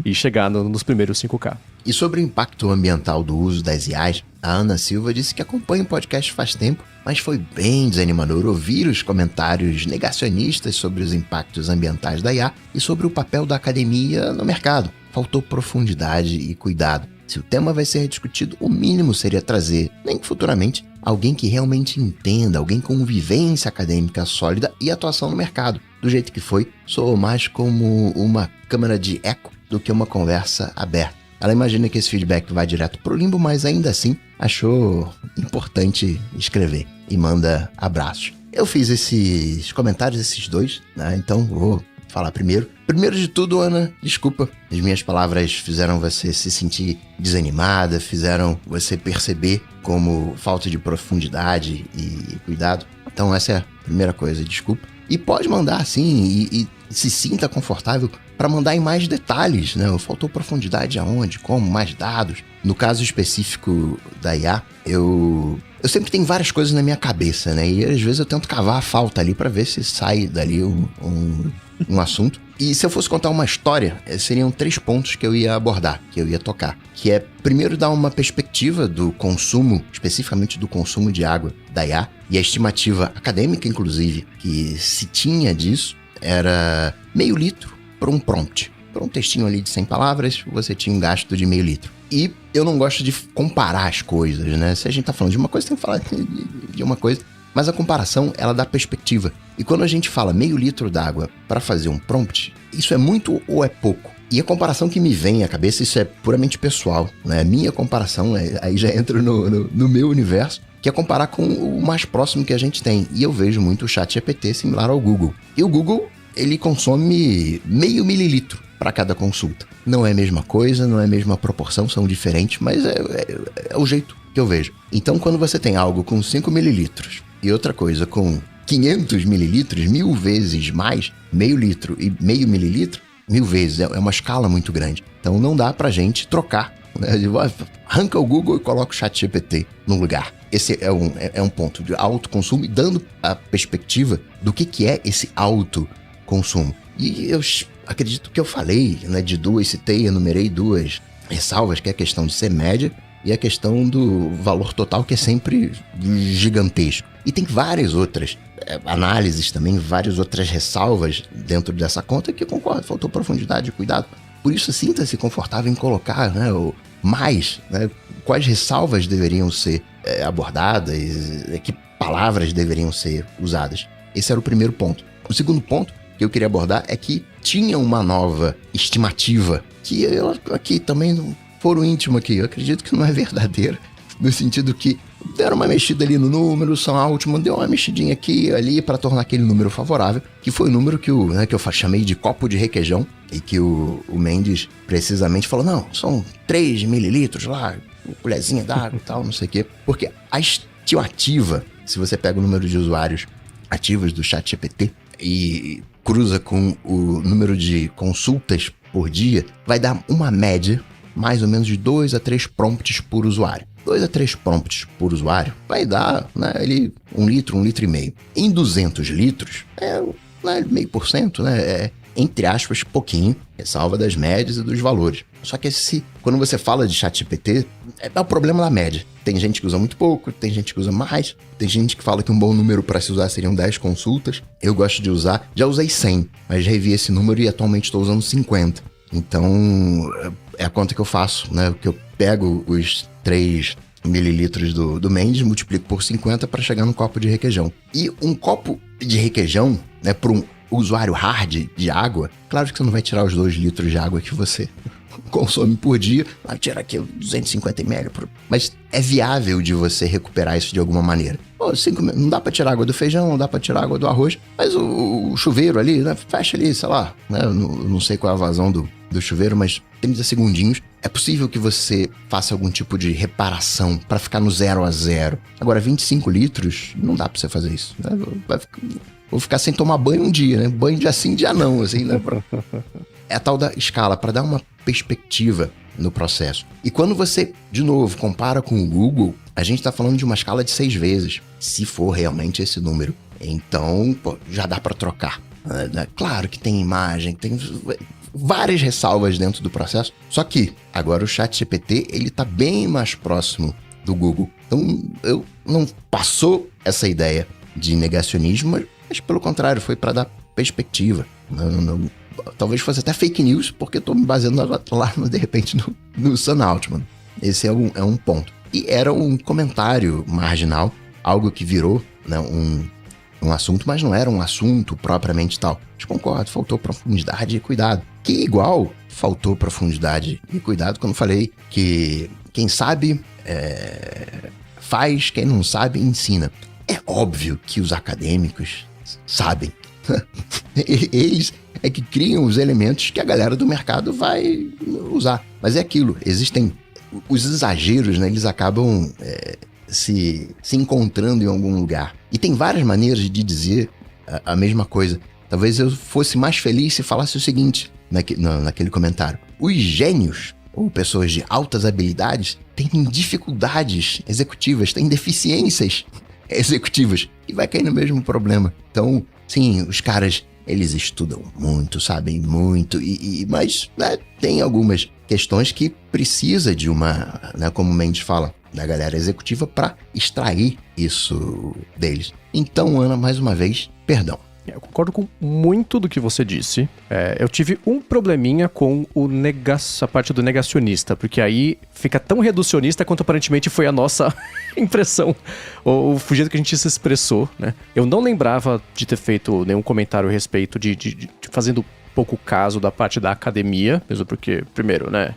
e chegar nos primeiros 5K. E sobre o impacto ambiental do uso das IAs, a Ana Silva disse que acompanha o podcast faz tempo, mas foi bem desanimador ouvir os comentários negacionistas sobre os impactos ambientais da IA e sobre o papel da academia no mercado. Faltou profundidade e cuidado. Se o tema vai ser discutido, o mínimo seria trazer, nem que futuramente, alguém que realmente entenda, alguém com vivência acadêmica sólida e atuação no mercado. Do jeito que foi, soou mais como uma câmara de eco do que uma conversa aberta. Ela imagina que esse feedback vai direto pro limbo, mas ainda assim achou importante escrever e manda abraços. Eu fiz esses comentários, esses dois, né? Então vou falar primeiro. Primeiro de tudo, Ana, desculpa. As minhas palavras fizeram você se sentir desanimada, fizeram você perceber como falta de profundidade e cuidado. Então essa é a primeira coisa, desculpa. E pode mandar sim, e se sinta confortável para mandar em mais detalhes, né? Faltou profundidade aonde, como, mais dados. No caso específico da IA, eu sempre tenho várias coisas na minha cabeça, né? E às vezes eu tento cavar a falta ali para ver se sai dali um assunto. E se eu fosse contar uma história, seriam 3 pontos que eu ia abordar, que eu ia tocar. Que é, primeiro, dar uma perspectiva do consumo, especificamente do consumo de água da IA, e a estimativa acadêmica, inclusive, que se tinha disso, era meio litro por um prompt. Por um textinho ali de 100 palavras, você tinha um gasto de meio litro. E eu não gosto de comparar as coisas, né? Se a gente tá falando de uma coisa, tem que falar de uma coisa. Mas a comparação, ela dá perspectiva. E quando a gente fala meio litro d'água para fazer um prompt, isso é muito ou é pouco? E a comparação que me vem à cabeça, isso é puramente pessoal, né? A minha comparação, aí já entra no meu universo, que é comparar com o mais próximo que a gente tem. E eu vejo muito o ChatGPT similar ao Google. E o Google, ele consome meio mililitro para cada consulta. Não é a mesma coisa, não é a mesma proporção, são diferentes, mas é o jeito que eu vejo. Então, quando você tem algo com 5 mililitros e outra coisa com 500 mililitros, 1000 vezes mais, meio litro e meio mililitro, 1000 vezes, é uma escala muito grande. Então, não dá pra gente trocar, né? Arranca o Google e coloca o ChatGPT no lugar. Esse é um ponto de autoconsumo, dando a perspectiva do que é esse autoconsumo. E eu acredito que eu falei, né, citei, enumerei 2 ressalvas, que é a questão de ser média e a questão do valor total, que é sempre gigantesco. E tem várias outras análises também, várias outras ressalvas dentro dessa conta que eu concordo, faltou profundidade e cuidado. Por isso, sinta-se confortável em colocar, né, mais, né, quais ressalvas deveriam ser abordadas, que palavras deveriam ser usadas. Esse era o primeiro ponto. O segundo ponto que eu queria abordar é que tinha uma nova estimativa, que eu aqui também no foro íntimo aqui, eu acredito que não é verdadeira, no sentido que deram uma mexida ali no número, São Altman deu uma mexidinha aqui e ali para tornar aquele número favorável, que foi o número que eu chamei de copo de requeijão, e que o Mendes precisamente falou, não, são 3 mililitros lá, uma colherzinha d'água e tal, não sei o quê. Porque a estimativa, se você pega o número de usuários ativos do ChatGPT e cruza com o número de consultas por dia, vai dar uma média mais ou menos de 2 a 3 prompts por usuário. 2 a 3 prompts por usuário vai dar, né, ali 1 litro, 1 litro e meio. Em 200 litros, meio por cento, né, entre aspas, pouquinho, ressalva das médias e dos valores. Só que quando você fala de ChatGPT, é o problema da média. Tem gente que usa muito pouco, tem gente que usa mais, tem gente que fala que um bom número para se usar seriam 10 consultas. Eu gosto de usar, já usei 100, mas revi esse número e atualmente estou usando 50. Então, é a conta que eu faço, né? Que eu pego os 3 mililitros do Mendes, multiplico por 50 para chegar num copo de requeijão. E um copo de requeijão, né, para um usuário hard de água, claro que você não vai tirar os 2 litros de água que você consome por dia, tira aqui 250 ml. Mas é viável de você recuperar isso de alguma maneira. Pô, não dá pra tirar água do feijão, não dá pra tirar água do arroz, mas o chuveiro ali, né, fecha ali, sei lá, né, não sei qual é a vazão do chuveiro, mas 30 segundinhos, é possível que você faça algum tipo de reparação pra ficar no 0 a 0. Agora, 25 litros, não dá pra você fazer isso, né? Vou ficar sem tomar banho um dia, né? Banho dia sim, dia não, assim, né? É a tal da escala, para dar uma perspectiva no processo. E quando você, de novo, compara com o Google, a gente tá falando de uma escala de 6 vezes, se for realmente esse número. Então, pô, já dá para trocar. Claro que tem imagem, tem várias ressalvas dentro do processo, só que agora o ChatGPT, ele tá bem mais próximo do Google. Então, eu não passou essa ideia de negacionismo, mas pelo contrário, foi para dar perspectiva. Talvez fosse até fake news, porque eu tô me baseando lá de repente, no Sam Altman. Esse é um ponto. E era um comentário marginal, algo que virou, né, um assunto, mas não era um assunto propriamente tal. Eu concordo, faltou profundidade e cuidado. Que igual faltou profundidade e cuidado quando falei que quem sabe faz, quem não sabe ensina. É óbvio que os acadêmicos sabem. Eles é que criam os elementos que a galera do mercado vai usar. Mas é aquilo, existem os exageros, né? Eles acabam se encontrando em algum lugar. E tem várias maneiras de dizer a mesma coisa. Talvez eu fosse mais feliz se falasse o seguinte, naquele comentário. Os gênios, ou pessoas de altas habilidades, têm dificuldades executivas, têm deficiências executivas, e vai cair no mesmo problema. Então, sim, os caras, eles estudam muito, sabem muito, mas né, tem algumas questões que precisa de uma, né, como o Mendes fala, da galera executiva para extrair isso deles. Então, Ana, mais uma vez, perdão. Eu concordo com muito do que você disse. Eu tive um probleminha com a parte do negacionista, porque aí fica tão reducionista quanto aparentemente foi a nossa impressão, o jeito que a gente se expressou, né? Eu não lembrava de ter feito nenhum comentário a respeito de fazendo pouco caso da parte da academia, mesmo porque, primeiro, né,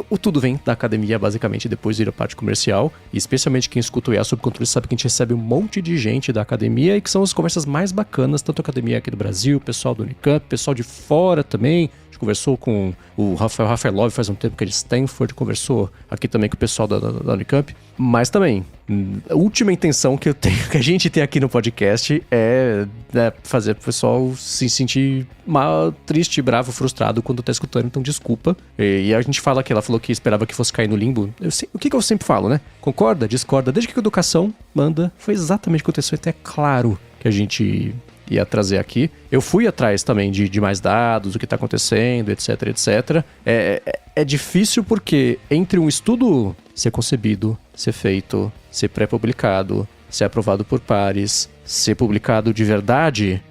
o tudo vem da academia, basicamente, depois vira parte comercial, e especialmente quem escuta o IA Sob Controle sabe que a gente recebe um monte de gente da academia, e que são as conversas mais bacanas, tanto a academia aqui do Brasil, o pessoal do Unicamp, pessoal de fora também. A gente conversou com o Rafael Love faz um tempo, que é de Stanford, conversou aqui também com o pessoal da Unicamp, mas também, a última intenção que a gente tem aqui no podcast é, né, fazer o pessoal se sentir mal, triste, bravo, frustrado quando tá escutando, então desculpa. E a gente fala que ela falou que esperava que fosse cair no limbo. O que eu sempre falo, né? Concorda? Discorda? Desde que a educação manda, foi exatamente o que aconteceu, até claro que a gente ia trazer aqui. Eu fui atrás também de mais dados, o que tá acontecendo, etc, etc. É difícil porque entre um estudo ser concebido, ser feito, ser pré-publicado, ser aprovado por pares, ser publicado de verdade,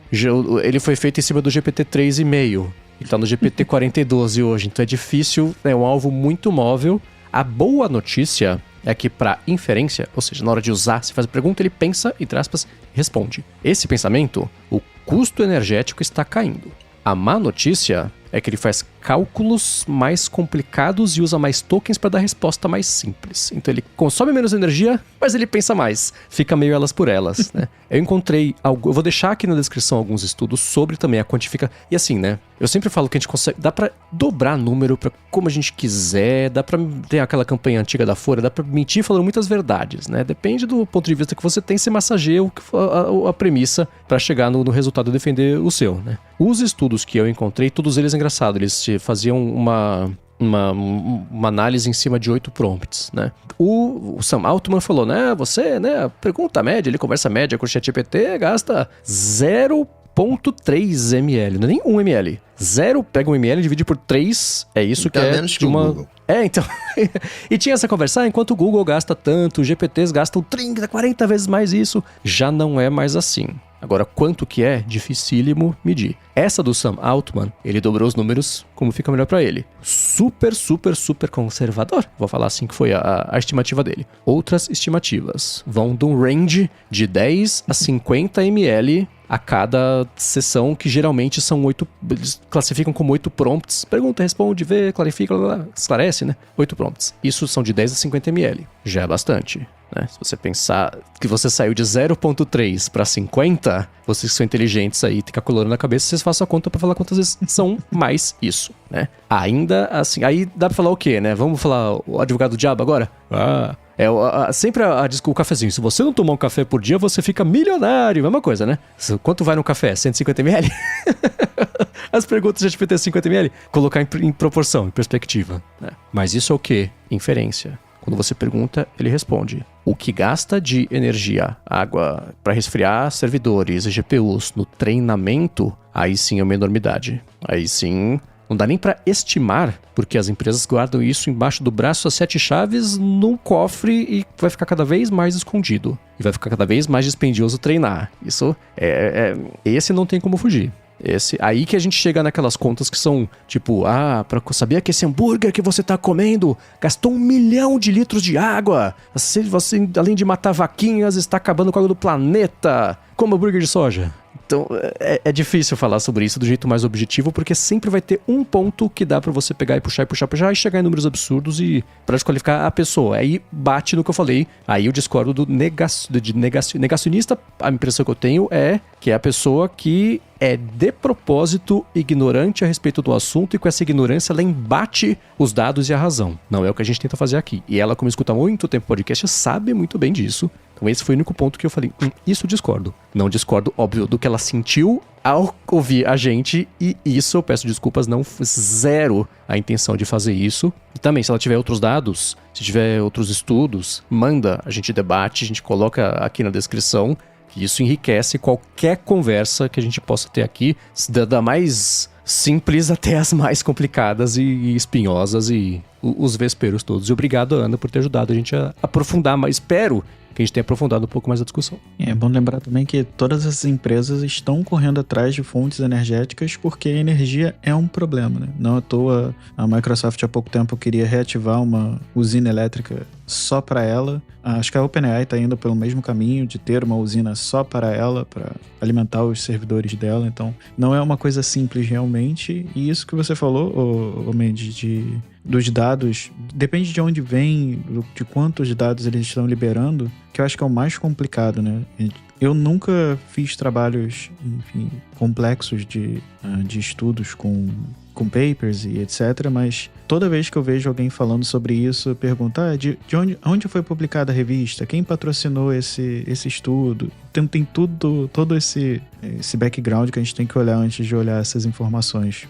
ele foi feito em cima do GPT 3,5. Ele tá no GPT 4012 hoje, então é difícil, é um alvo muito móvel. A boa notícia é que para inferência, ou seja, na hora de usar, você faz a pergunta, ele pensa, entre aspas, responde. Esse pensamento, o custo energético está caindo. A má notícia é que ele faz cálculos mais complicados e usa mais tokens para dar resposta mais simples. Então ele consome menos energia, mas ele pensa mais. Fica meio elas por elas, né? Eu encontrei algo... Eu vou deixar aqui na descrição alguns estudos sobre também a quantificação. E assim, né? Eu sempre falo que a gente consegue... Dá pra dobrar número pra como a gente quiser, dá pra ter aquela campanha antiga da Folha, dá pra mentir falando muitas verdades, né? Depende do ponto de vista que você tem, você massageia a premissa pra chegar no resultado e defender o seu, né? Os estudos que eu encontrei, todos eles engraçados, eles faziam uma análise em cima de 8 prompts, né? O Sam Altman falou, né? Você, né? Pergunta média, ele conversa média com o ChatGPT, gasta 0,3 ml, não é nem 1 ml. Pega 1 ml, divide por 3, é isso que é menos que uma... Google. Então... E tinha essa conversa, enquanto o Google gasta tanto, os GPTs gastam 30, 40 vezes mais isso. Já não é mais assim. Agora, quanto que é? Dificílimo medir. Essa do Sam Altman, ele dobrou os números como fica melhor pra ele. Super, super, super conservador. Vou falar assim que foi a estimativa dele. Outras estimativas vão de um range de 10 a 50 ml a cada sessão, que geralmente são 8... classificam como 8 prompts. Pergunta, responde, vê, clarifica, esclarece, né? 8 prompts. Isso são de 10 a 50 ml. Já é bastante, né? Se você pensar que você saiu de 0.3 para 50, vocês que são inteligentes aí, tem calculadora na cabeça, vocês façam a conta para falar quantas vezes são mais isso, né? Ainda assim, aí dá pra falar o quê, né? Vamos falar o advogado do diabo agora? Sempre o cafezinho. Se você não tomar um café por dia, você fica milionário. Mesma coisa, né? Quanto vai no café? 150 ml? As perguntas já devem ter 50 ml. Colocar em proporção, em perspectiva, né? Mas isso é o quê? Inferência. Quando você pergunta, ele responde. O que gasta de energia, água para resfriar servidores e GPUs no treinamento, aí sim é uma enormidade. Aí sim, não dá nem para estimar, porque as empresas guardam isso embaixo do braço às 7 chaves num cofre e vai ficar cada vez mais escondido. E vai ficar cada vez mais dispendioso treinar. Isso esse não tem como fugir. Aí que a gente chega naquelas contas que são tipo, sabia que esse hambúrguer que você tá comendo gastou 1 milhão de litros de água? Você, além de matar vaquinhas, está acabando com a água do planeta. Como hambúrguer de soja. Então, é difícil falar sobre isso do jeito mais objetivo, porque sempre vai ter um ponto que dá pra você pegar e puxar e chegar em números absurdos e pra desqualificar a pessoa. Aí bate no que eu falei. Aí eu discordo do negacionista. A impressão que eu tenho é que é a pessoa que é de propósito ignorante a respeito do assunto e com essa ignorância ela embate os dados e a razão. Não é o que a gente tenta fazer aqui. E ela, como escuta muito tempo podcast, sabe muito bem disso. Então esse foi o único ponto que eu falei, isso eu discordo. Não discordo, óbvio, do que ela sentiu ao ouvir a gente, e isso eu peço desculpas, não zero a intenção de fazer isso. E também, se ela tiver outros dados, se tiver outros estudos, manda, a gente debate, a gente coloca aqui na descrição, que isso enriquece qualquer conversa que a gente possa ter aqui, da mais simples até as mais complicadas e espinhosas e os vesperos todos. E obrigado, Ana, por ter ajudado a gente a aprofundar, mas espero que a gente tenha aprofundado um pouco mais a discussão. É bom lembrar também que todas essas empresas estão correndo atrás de fontes energéticas porque a energia é um problema, né? Não à toa, a Microsoft há pouco tempo queria reativar uma usina elétrica só para ela. Acho que a OpenAI está indo pelo mesmo caminho de ter uma usina só para ela, para alimentar os servidores dela. Então, não é uma coisa simples realmente. E isso que você falou, Mendes, dos dados, depende de onde vem, de quantos dados eles estão liberando, que eu acho que é o mais complicado, né? Eu nunca fiz trabalhos, enfim, complexos de estudos com papers e etc, mas toda vez que eu vejo alguém falando sobre isso, eu pergunto, onde foi publicada a revista? Quem patrocinou esse estudo? Tem todo esse background que a gente tem que olhar antes de olhar essas informações.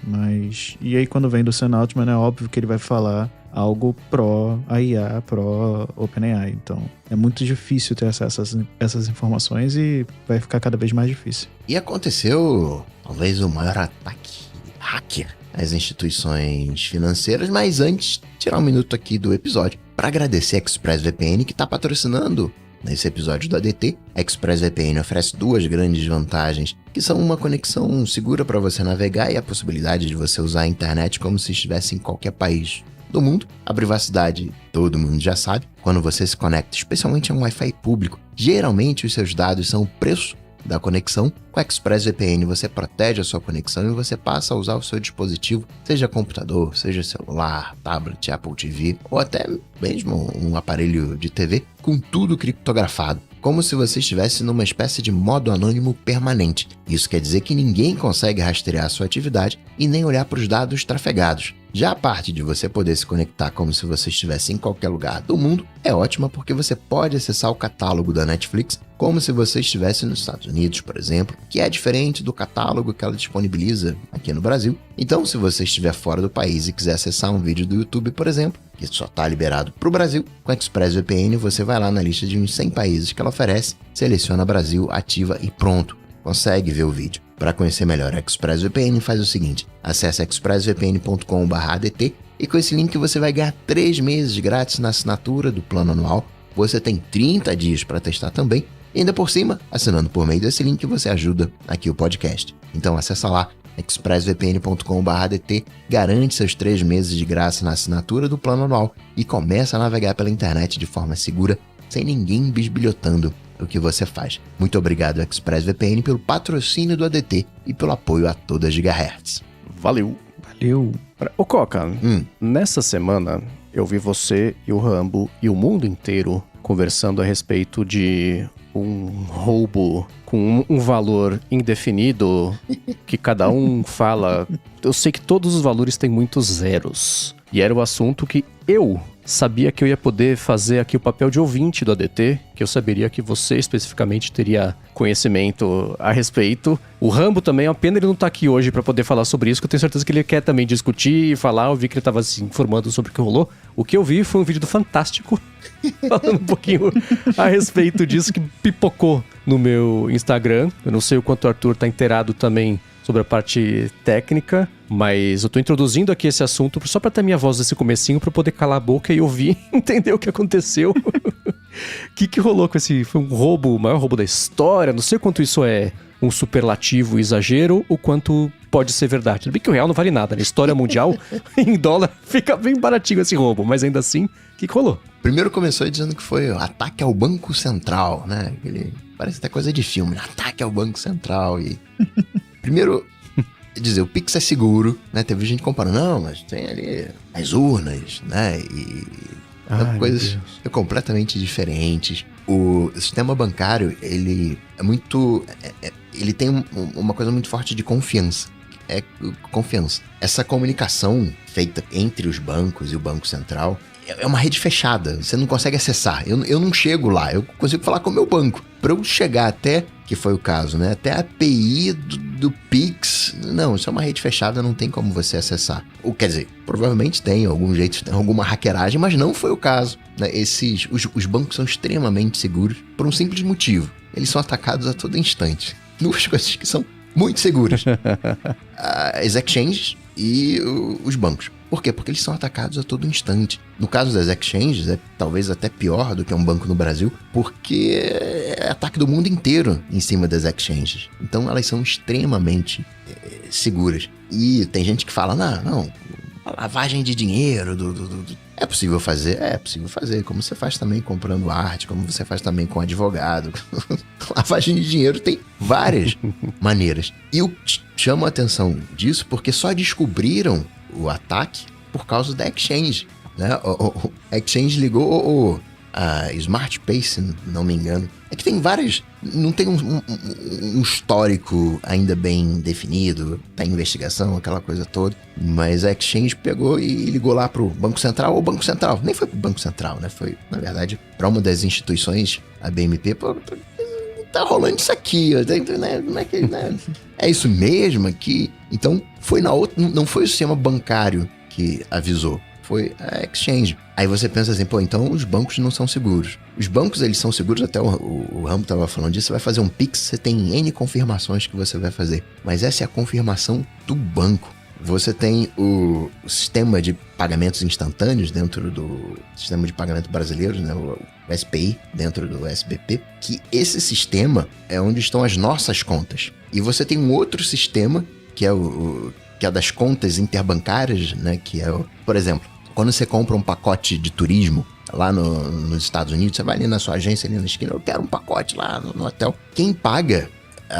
E aí quando vem do Sam Altman, é óbvio que ele vai falar algo pró-IA, pró-OpenAI. Então, é muito difícil ter acesso a essas informações e vai ficar cada vez mais difícil. E aconteceu, talvez, o maior ataque hacker às instituições financeiras, mas antes, tirar um minuto aqui do episódio para agradecer a ExpressVPN que está patrocinando nesse episódio do ADT. A ExpressVPN oferece 2 grandes vantagens, que são uma conexão segura para você navegar e a possibilidade de você usar a internet como se estivesse em qualquer país do mundo. A privacidade, todo mundo já sabe. Quando você se conecta, especialmente a um Wi-Fi público, geralmente os seus dados são o preço da conexão. Com a ExpressVPN você protege a sua conexão e você passa a usar o seu dispositivo, seja computador, seja celular, tablet, Apple TV ou até mesmo um aparelho de TV, com tudo criptografado, como se você estivesse numa espécie de modo anônimo permanente. Isso quer dizer que ninguém consegue rastrear a sua atividade e nem olhar para os dados trafegados. Já a parte de você poder se conectar como se você estivesse em qualquer lugar do mundo é ótima, porque você pode acessar o catálogo da Netflix como se você estivesse nos Estados Unidos, por exemplo, que é diferente do catálogo que ela disponibiliza aqui no Brasil. Então, se você estiver fora do país e quiser acessar um vídeo do YouTube, por exemplo, que só está liberado para o Brasil, com a ExpressVPN você vai lá na lista de uns 100 países que ela oferece, seleciona Brasil, ativa e pronto, consegue ver o vídeo. Para conhecer melhor a ExpressVPN, faz o seguinte: acesse expressvpn.com/adt e com esse link você vai ganhar 3 meses grátis na assinatura do plano anual. Você tem 30 dias para testar também. E ainda por cima, assinando por meio desse link, você ajuda aqui o podcast. Então acessa lá, expressvpn.com/adt, garante seus 3 meses de graça na assinatura do plano anual e começa a navegar pela internet de forma segura, sem ninguém bisbilhotando o que você faz. Muito obrigado, ExpressVPN, pelo patrocínio do ADT e pelo apoio a toda Gigahertz. Valeu. Valeu. Ô, Coca, nessa semana eu vi você e o Rambo e o mundo inteiro conversando a respeito de um roubo com um valor indefinido que cada um fala. Eu sei que todos os valores têm muitos zeros. E era o assunto que eu sabia que eu ia poder fazer aqui o papel de ouvinte do ADT, que eu saberia que você especificamente teria conhecimento a respeito. O Rambo também, é uma pena ele não tá aqui hoje pra poder falar sobre isso, que eu tenho certeza que ele quer também discutir e falar. Eu vi que ele tava se informando sobre o que rolou. O que eu vi foi um vídeo do Fantástico falando um pouquinho a respeito disso, que pipocou no meu Instagram. Eu não sei o quanto o Arthur tá inteirado também sobre a parte técnica, mas eu tô introduzindo aqui esse assunto só pra ter minha voz desse comecinho, pra eu poder calar a boca e ouvir, entender o que aconteceu. O que rolou com esse... Foi um roubo, o maior roubo da história, não sei quanto isso é um superlativo exagero, ou quanto pode ser verdade. Tudo bem que o real não vale nada, né? História mundial, em dólar, fica bem baratinho esse roubo, mas ainda assim, o que rolou? Primeiro começou dizendo que foi ataque ao Banco Central, né? Parece até coisa de filme, né? Ataque ao Banco Central e... Primeiro, dizer, o Pix é seguro, né? Teve gente comparando, não, mas tem ali as urnas, né? E coisas completamente diferentes. O sistema bancário, ele é muito... ele tem uma coisa muito forte de confiança. É confiança. Essa comunicação feita entre os bancos e o Banco Central é uma rede fechada, você não consegue acessar. Eu não chego lá, eu consigo falar com o meu banco. Para eu chegar até, que foi o caso, né? Até a API do Pix, não, isso é uma rede fechada, não tem como você acessar. Ou quer dizer, provavelmente tem algum jeito, tem alguma hackeragem, mas não foi o caso, né? Os bancos são extremamente seguros por um simples motivo. Eles são atacados a todo instante. Duas coisas que são muito seguras. As exchanges e os bancos. Por quê? Porque eles são atacados a todo instante. No caso das exchanges, é talvez até pior do que um banco no Brasil, porque é ataque do mundo inteiro em cima das exchanges. Então elas são extremamente seguras. E tem gente que fala, não, lavagem de dinheiro, é possível fazer? É possível fazer, como você faz também comprando arte, como você faz também com advogado. Lavagem de dinheiro tem várias maneiras. E eu chamo a atenção disso porque só descobriram o ataque por causa da exchange, né? A exchange ligou a SmartPay, se não me engano. É que tem várias... Não tem um histórico ainda bem definido, tá em investigação, aquela coisa toda. Mas a exchange pegou e ligou lá pro Banco Central, ou Banco Central. Nem foi pro Banco Central, né? Foi, na verdade, para uma das instituições, a BMP, tá rolando isso aqui, né? É isso mesmo aqui? Então, foi na outra... Não foi o sistema bancário que avisou. Foi a exchange. Aí você pensa assim, então os bancos não são seguros. Os bancos, eles são seguros, até o Rambo estava falando disso, você vai fazer um Pix, você tem N confirmações que você vai fazer. Mas essa é a confirmação do banco. Você tem o sistema de pagamentos instantâneos dentro do sistema de pagamento brasileiro, né, o SPI, dentro do SBP, que esse sistema é onde estão as nossas contas. E você tem um outro sistema, que é das contas interbancárias, né, que é, por exemplo, quando você compra um pacote de turismo lá nos Estados Unidos, você vai ali na sua agência, ali na esquina, eu quero um pacote lá no hotel. Quem paga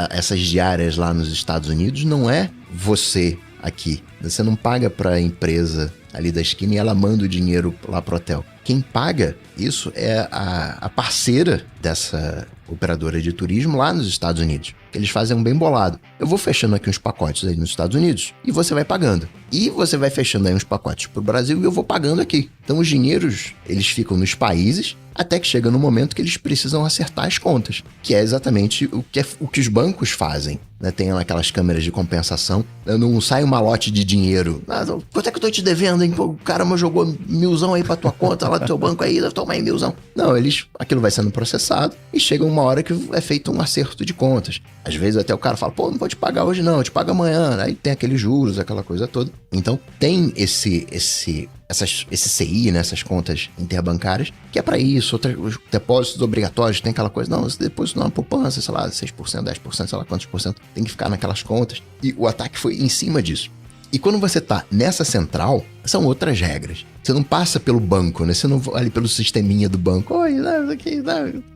essas diárias lá nos Estados Unidos não é você aqui. Você não paga para a empresa ali da esquina e ela manda o dinheiro lá pro hotel. Quem paga isso é a parceira dessa operadora de turismo lá nos Estados Unidos. Eles fazem um bem bolado. Eu vou fechando aqui uns pacotes aí nos Estados Unidos e você vai pagando. E você vai fechando aí uns pacotes pro Brasil e eu vou pagando aqui. Então os dinheiros, eles ficam nos países até que chega no momento que eles precisam acertar as contas, que é exatamente o que os bancos fazem, né? Tem aquelas câmeras de compensação, não sai um malote de dinheiro. Quanto é que eu tô te devendo, hein? Pô, o cara jogou 1.000 aí pra tua conta lá do teu banco aí, toma aí 1.000. Não, aquilo vai sendo processado e chega uma hora que é feito um acerto de contas. Às vezes até o cara fala, não vou te pagar hoje não, eu te pago amanhã. Aí tem aqueles juros, aquela coisa toda. Então tem esse CI, né, essas contas interbancárias, que é para isso. Os depósitos obrigatórios, tem aquela coisa, não, esse depósito não é uma poupança, sei lá, 6%, 10%, sei lá quantos por cento, tem que ficar naquelas contas. E o ataque foi em cima disso. E quando você tá nessa central, são outras regras. Você não passa pelo banco, né? Você não vai ali pelo sisteminha do banco,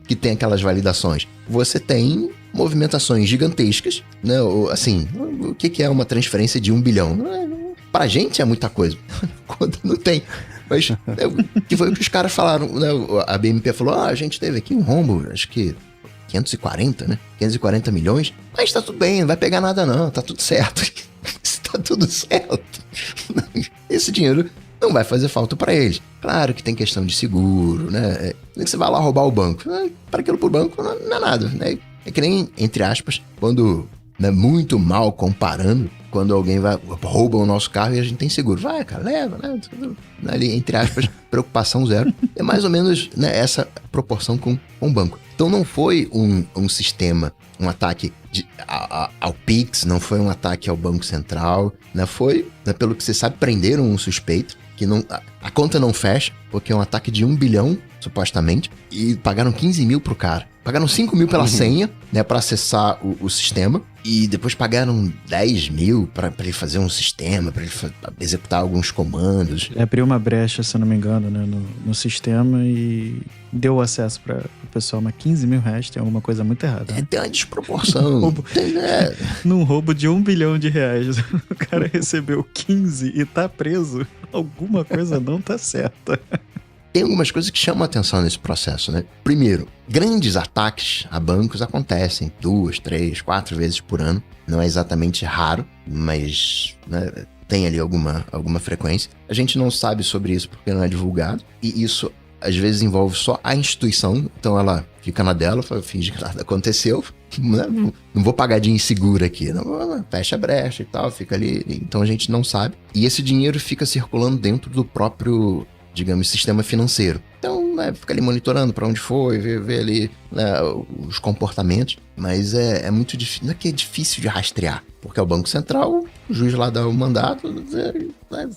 que tem aquelas validações. Você tem movimentações gigantescas, né? Assim, o que é uma transferência de 1 bilhão? Pra gente é muita coisa. Quando não tem. Mas que foi o que os caras falaram, né? A BMP falou, a gente teve aqui um rombo, acho que 540, né? 540 milhões. Mas tá tudo bem, não vai pegar nada não, tá tudo certo. Tá tudo certo. Esse dinheiro não vai fazer falta pra eles. Claro que tem questão de seguro, né? Você vai lá roubar o banco. Para aquilo pro banco não é nada, né? É que nem, entre aspas, quando, né, muito mal comparando, quando alguém rouba o nosso carro e a gente tem seguro. Vai, cara, leva, né? Tudo, ali, entre aspas, preocupação zero. É mais ou menos, né, essa proporção com o banco. Então não foi um sistema, um ataque ao Pix, não foi um ataque ao Banco Central, né? Foi, né, pelo que você sabe, prenderam um suspeito, que não, a conta não fecha, porque é um ataque de 1 bilhão, supostamente, e pagaram 15 mil pro cara. Pagaram 5 mil pela senha, né, pra acessar o sistema, e depois pagaram 10 mil pra ele fazer um sistema, pra ele executar alguns comandos. Abriu uma brecha, se eu não me engano, né, no sistema e deu acesso para o pessoal, mas 15 mil reais tem alguma coisa muito errada. Né? Tem uma desproporção. Num roubo de 1 bilhão de reais, o cara recebeu 15 e tá preso, alguma coisa não tá certa. Tem algumas coisas que chamam a atenção nesse processo, né? Primeiro, grandes ataques a bancos acontecem 2, 3, 4 vezes por ano. Não é exatamente raro, mas, né, tem ali alguma frequência. A gente não sabe sobre isso porque não é divulgado. E isso, às vezes, envolve só a instituição. Então ela fica na dela, finge que nada aconteceu. Não vou pagar de inseguro aqui. Não, fecha a brecha e tal, fica ali. Então a gente não sabe. E esse dinheiro fica circulando dentro do próprio, digamos, sistema financeiro. Então, né, fica ali monitorando para onde foi, vê ali, né, os comportamentos, mas é muito difícil, não é que é difícil de rastrear, porque é o Banco Central, o juiz lá dá o mandato, né,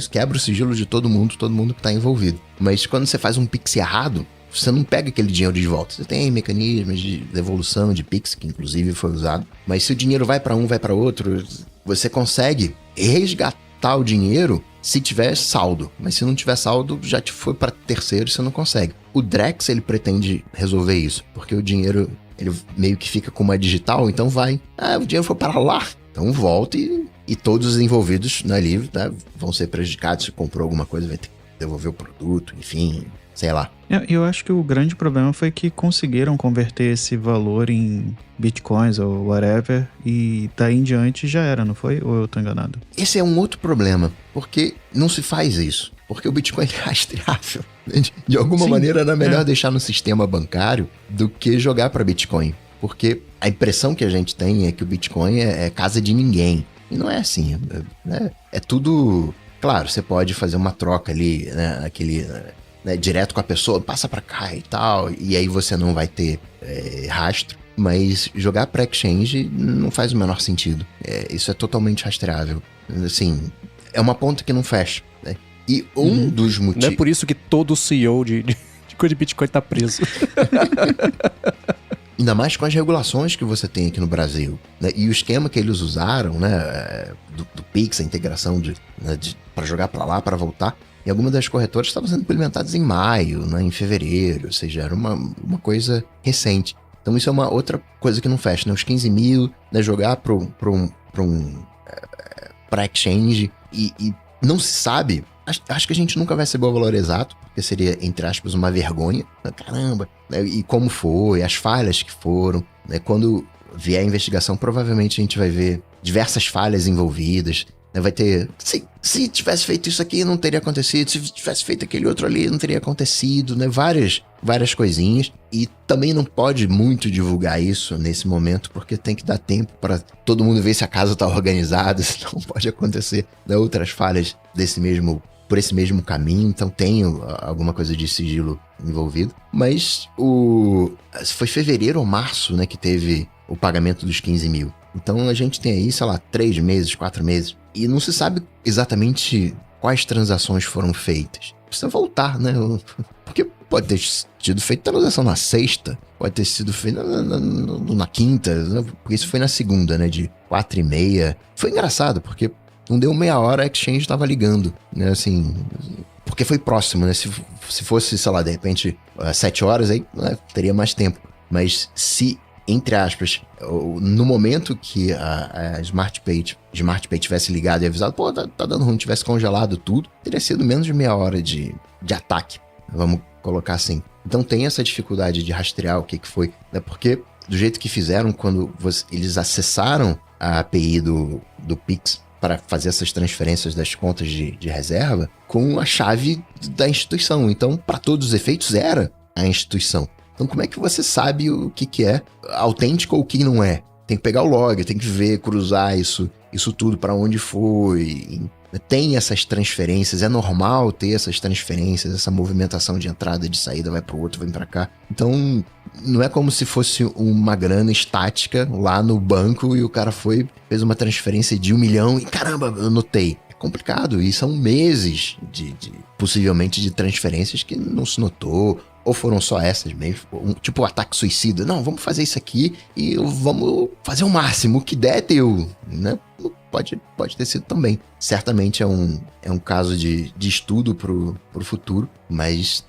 quebra o sigilo de todo mundo que está envolvido. Mas quando você faz um Pix errado, você não pega aquele dinheiro de volta. Você tem mecanismos de devolução de Pix, que inclusive foi usado, mas se o dinheiro vai para um, vai para outro, você consegue resgatar o dinheiro se tiver saldo, mas se não tiver saldo, já te foi para terceiro e você não consegue. O Drex, ele pretende resolver isso, porque o dinheiro, ele meio que fica com uma digital, então vai, o dinheiro foi para lá, então volta e todos os envolvidos ali, né, vão ser prejudicados. Se comprou alguma coisa, vai ter que devolver o produto, enfim, sei lá. Eu acho que o grande problema foi que conseguiram converter esse valor em bitcoins ou whatever, e daí em diante já era, não foi? Ou eu tô enganado? Esse é um outro problema, porque não se faz isso, porque o Bitcoin é rastreável. De alguma maneira era melhor deixar no sistema bancário do que jogar para Bitcoin, porque a impressão que a gente tem é que o Bitcoin é casa de ninguém, e não é assim, né? É tudo... Claro, você pode fazer uma troca ali, né, aquele... Né, direto com a pessoa, passa pra cá e tal, e aí você não vai ter rastro, mas jogar pra exchange não faz o menor sentido. Isso é totalmente rastreável. Assim, é uma ponta que não fecha, né? E um dos motivos... Não é por isso que todo CEO de coisa de Bitcoin tá preso. Ainda mais com as regulações que você tem aqui no Brasil, né? E o esquema que eles usaram, né, do Pix, a integração para jogar para lá, para voltar, e algumas das corretoras estavam sendo implementadas em maio, né, em fevereiro, ou seja, era uma coisa recente. Então isso é uma outra coisa que não fecha, né? Os 15 mil, né, jogar para exchange e não se sabe. Acho que a gente nunca vai saber o valor exato, porque seria, entre aspas, uma vergonha. Caramba, né? E como foi, as falhas que foram, né? Quando vier a investigação, provavelmente a gente vai ver diversas falhas envolvidas, né? Vai ter... Se tivesse feito isso aqui, não teria acontecido. Se tivesse feito aquele outro ali, não teria acontecido, né? Várias coisinhas. E também não pode muito divulgar isso nesse momento, porque tem que dar tempo para todo mundo ver se a casa está organizada, senão pode acontecer, né, outras falhas por esse mesmo caminho. Então tem alguma coisa de sigilo envolvido. Mas foi fevereiro ou março, né, que teve o pagamento dos 15 mil. Então a gente tem aí, sei lá, 3 meses, 4 meses. E não se sabe exatamente quais transações foram feitas. Precisa voltar, né? Porque pode ter sido feita transação na sexta, pode ter sido feita na quinta, né? Porque isso foi na segunda, né? De 4h30. Foi engraçado, porque não deu meia hora, a exchange estava ligando, né? Assim, porque foi próximo, né? Se fosse, sei lá, de repente, 7 horas, aí, né, teria mais tempo. Mas se entre aspas, no momento que a Smart Pay tivesse ligado e avisado, pô, tá dando ruim, tivesse congelado tudo, teria sido menos de meia hora de ataque, vamos colocar assim. Então tem essa dificuldade de rastrear o que foi, né? Porque do jeito que fizeram quando eles acessaram a API do Pix para fazer essas transferências das contas de reserva com a chave da instituição. Então, para todos os efeitos, era a instituição. Então, como é que você sabe o que é autêntico ou o que não é? Tem que pegar o log, tem que ver, cruzar isso tudo para onde foi. Tem essas transferências, é normal ter essas transferências, essa movimentação de entrada e de saída, vai para o outro, vem para cá. Então, não é como se fosse uma grana estática lá no banco e o cara fez uma transferência de 1 milhão e caramba, eu notei. É complicado e são meses possivelmente de transferências que não se notou. Ou foram só essas mesmo, tipo ataque suicida. Não, vamos fazer isso aqui e vamos fazer o máximo. O que der, deu, né? Pode ter sido também. Certamente é um caso de estudo pro futuro, mas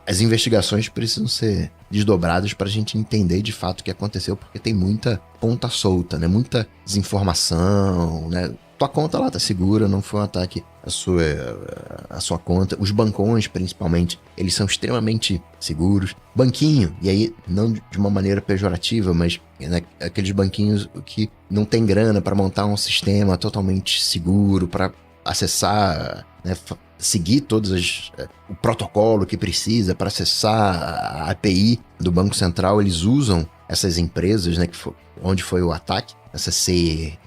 as investigações precisam ser desdobradas para a gente entender de fato o que aconteceu, porque tem muita ponta solta, né? Muita desinformação, né? Tua conta lá tá segura, não foi um ataque à sua conta. Os bancões, principalmente, eles são extremamente seguros. Banquinho, e aí não de uma maneira pejorativa, mas né, aqueles banquinhos que não tem grana para montar um sistema totalmente seguro, para acessar, né, seguir o protocolo que precisa para acessar a API do Banco Central. Eles usam essas empresas, né, onde foi o ataque, essa CIM,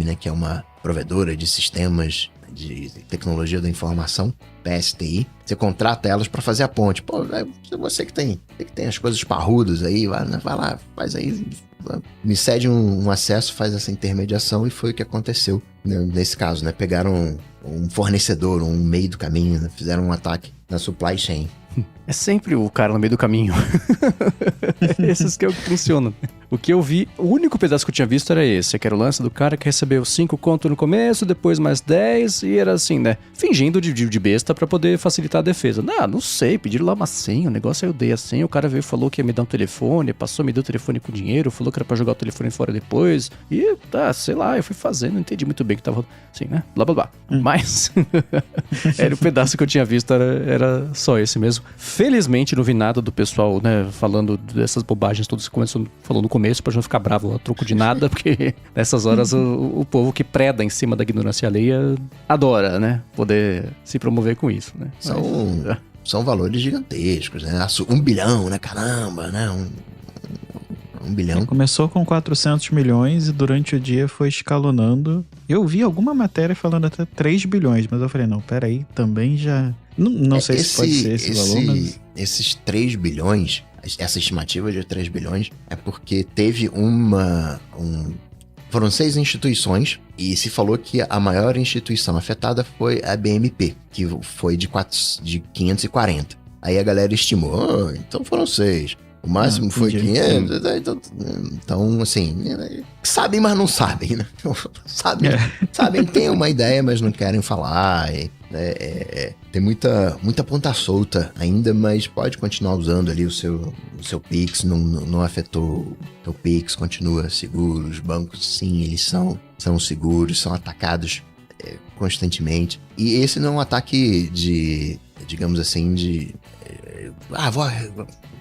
né, que é uma provedora de sistemas de tecnologia da informação, PSTI. Você contrata elas para fazer a ponte. Pô, você que tem as coisas parrudas aí, vai lá, faz aí, me cede um acesso, faz essa intermediação, e foi o que aconteceu nesse caso, né? Pegaram um fornecedor, um meio do caminho, né? Fizeram um ataque na supply chain. É sempre o cara no meio do caminho. Esses que é o que funciona. O que eu vi, o único pedaço que eu tinha visto era esse, que era o lance do cara que recebeu 5 conto no começo, depois mais 10, e era assim, né? Fingindo de besta pra poder facilitar a defesa. Não sei, pediram lá uma senha, o negócio aí eu dei a senha, o cara veio e falou que ia me dar um telefone, me deu o telefone com dinheiro, falou que era pra jogar o telefone fora depois, e sei lá, eu fui fazendo, não entendi muito bem o que tava assim, né? Blá blá blá. Mas, era o pedaço que eu tinha visto, era só esse mesmo. Felizmente não vi nada do pessoal, né, falando dessas bobagens todas que falou no começo, pra não ficar bravo a troco de nada, porque nessas horas o povo que preda em cima da ignorância alheia adora, né, poder se promover com isso, né. São valores gigantescos, né, 1 bilhão, né, caramba, né, 1 bilhão. Começou com 400 milhões e durante o dia foi escalonando. Eu vi alguma matéria falando até 3 bilhões, mas eu falei, não, peraí, também já... Não sei se pode ser esse valor, mas... Esses 3 bilhões, essa estimativa de 3 bilhões, é porque teve foram 6 instituições, e se falou que a maior instituição afetada foi a BMP, que foi de 540. Aí a galera estimou, então foram 6. O máximo foi 500. Então, assim, sabem, mas não sabem, né? Sabem, têm uma ideia, mas não querem falar. Tem muita ponta solta ainda, mas pode continuar usando ali o seu Pix, não afetou o Pix, continua seguro. Os bancos, sim, eles são seguros, são atacados constantemente. E esse não é um ataque digamos assim, vai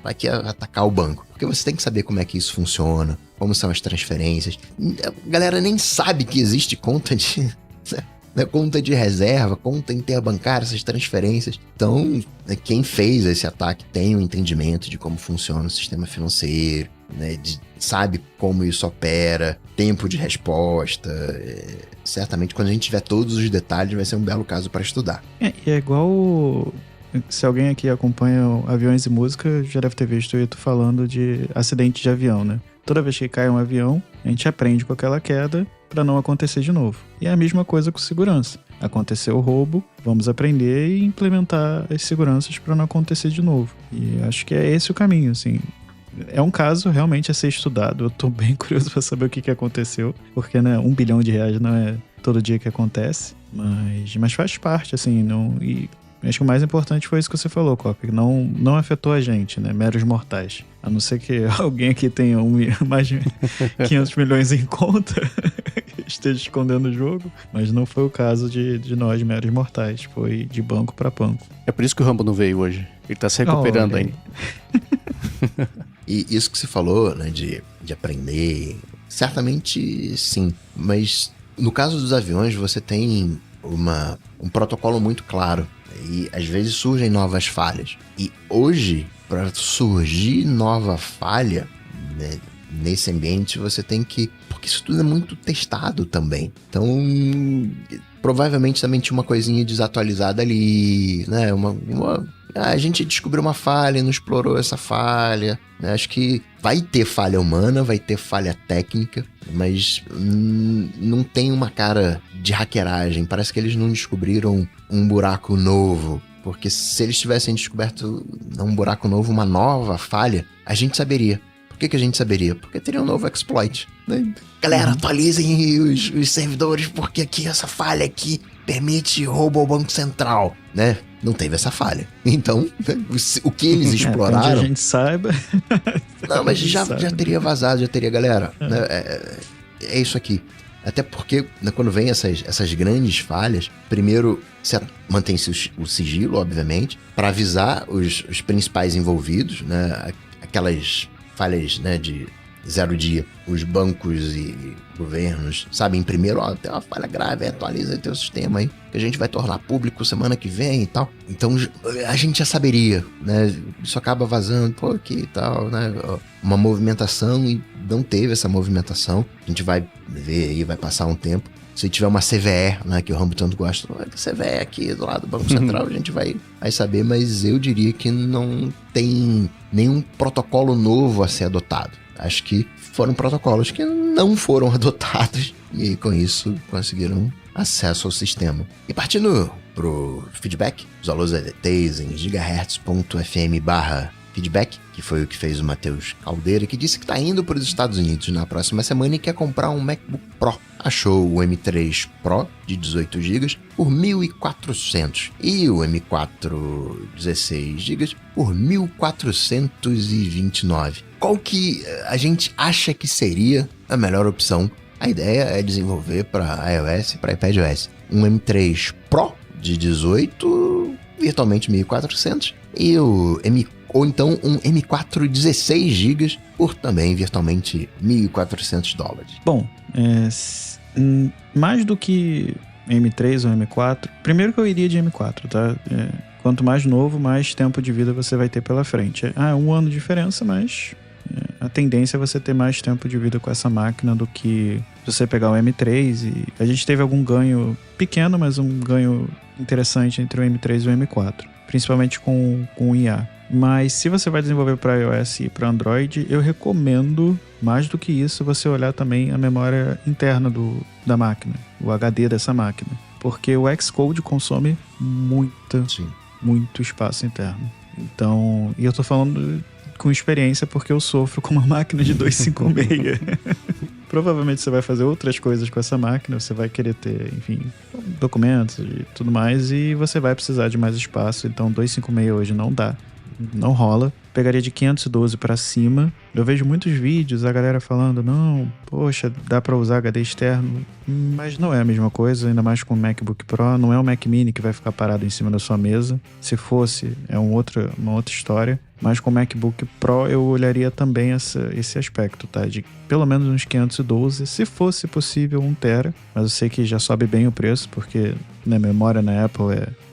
aqui atacar o banco. Porque você tem que saber como é que isso funciona, como são as transferências. A galera nem sabe que existe conta de reserva, conta interbancária, essas transferências. Então, quem fez esse ataque tem um entendimento de como funciona o sistema financeiro, né, sabe como isso opera, tempo de resposta. Certamente, quando a gente tiver todos os detalhes, vai ser um belo caso para estudar. É igual... Se alguém aqui acompanha Aviões e Música, já deve ter visto eu falando de acidente de avião, né? Toda vez que cai um avião, a gente aprende com aquela queda para não acontecer de novo. E é a mesma coisa com segurança. Aconteceu o roubo, vamos aprender e implementar as seguranças para não acontecer de novo. E acho que é esse o caminho, assim. É um caso realmente a ser estudado. Eu tô bem curioso para saber o que aconteceu, porque, né, R$1 bilhão não é todo dia que acontece, mas faz parte, assim, não... E Acho que o mais importante foi isso que você falou, Coca, que não afetou a gente, né? Meros mortais. A não ser que alguém aqui tenha mais de 500 milhões em conta esteja escondendo o jogo, mas não foi o caso de nós, meros mortais. Foi de banco pra banco. É por isso que o Rambo não veio hoje. Ele tá se recuperando ainda. E isso que você falou, né, de aprender, certamente sim. Mas no caso dos aviões, você tem um protocolo muito claro. E às vezes surgem novas falhas. E hoje, para surgir nova falha, né, nesse ambiente, você tem que... Porque isso tudo é muito testado também. Então, provavelmente também tinha uma coisinha desatualizada ali, né? A gente descobriu uma falha, não explorou essa falha. Né? Acho que vai ter falha humana, vai ter falha técnica, mas não tem uma cara de hackeragem. Parece que eles não descobriram um buraco novo. Porque se eles tivessem descoberto um buraco novo, uma nova falha, a gente saberia. Por que a gente saberia? Porque teria um novo exploit. Né? Galera, atualizem os servidores, porque aqui essa falha aqui permite roubo ao Banco Central, né? Não teve essa falha. Então, o que eles exploraram... Onde a gente saiba... Não, mas já teria vazado, já teria, galera. Né? É isso aqui. Até porque, né, quando vem essas grandes falhas, primeiro mantém-se o sigilo, obviamente, para avisar os principais envolvidos, né? Aquelas falhas, né, de 0 dia, os bancos e governos sabem primeiro, tem uma falha grave, atualiza teu sistema aí, que a gente vai tornar público semana que vem e tal. Então a gente já saberia, né? Isso acaba vazando, pô, aqui e tal, né? Uma movimentação e não teve essa movimentação. A gente vai ver aí, vai passar um tempo. Se tiver uma CVE, né, que o Rambo tanto gosta, CVE aqui do lado do Banco Central, a gente vai saber, mas eu diria que não tem nenhum protocolo novo a ser adotado. Acho que foram protocolos que não foram adotados e com isso conseguiram acesso ao sistema. E partindo pro feedback, os alunos LTs em gigahertz.fm/feedback, que foi o que fez o Matheus Caldeira, que disse que está indo para os Estados Unidos na próxima semana e quer comprar um MacBook Pro. Achou o M3 Pro de 18 GB por R$1.400 e o M4 16 GB por R$1.429. Qual que a gente acha que seria a melhor opção? A ideia é desenvolver para iOS e para iPadOS um M3 Pro de 18, virtualmente 1.400, e ou então um M4 16 GB por também virtualmente $1.400. Bom, mais do que M3 ou M4, primeiro que eu iria de M4, tá? Quanto mais novo, mais tempo de vida você vai ter pela frente. Um ano de diferença, mas a tendência é você ter mais tempo de vida com essa máquina do que você pegar o M3. E a gente teve algum ganho pequeno, mas um ganho interessante entre o M3 e o M4, principalmente com o IA. Mas se você vai desenvolver para iOS e para Android, eu recomendo, mais do que isso, você olhar também a memória interna da máquina, o HD dessa máquina. Porque o Xcode consome muito espaço interno. Então, e eu tô falando com experiência porque eu sofro com uma máquina de 256. Provavelmente você vai fazer outras coisas com essa máquina, você vai querer ter, enfim, documentos e tudo mais, e você vai precisar de mais espaço. Então 256 hoje não dá. Não rola. Pegaria de 512 para cima. Eu vejo muitos vídeos, a galera falando, não, poxa, dá para usar HD externo, mas não é a mesma coisa, ainda mais com o MacBook Pro. Não é o Mac Mini que vai ficar parado em cima da sua mesa. Se fosse, é uma outra história. Mas com o MacBook Pro eu olharia também esse aspecto, tá? De pelo menos uns 512, se fosse possível 1 TB, mas eu sei que já sobe bem o preço, porque na memória na Apple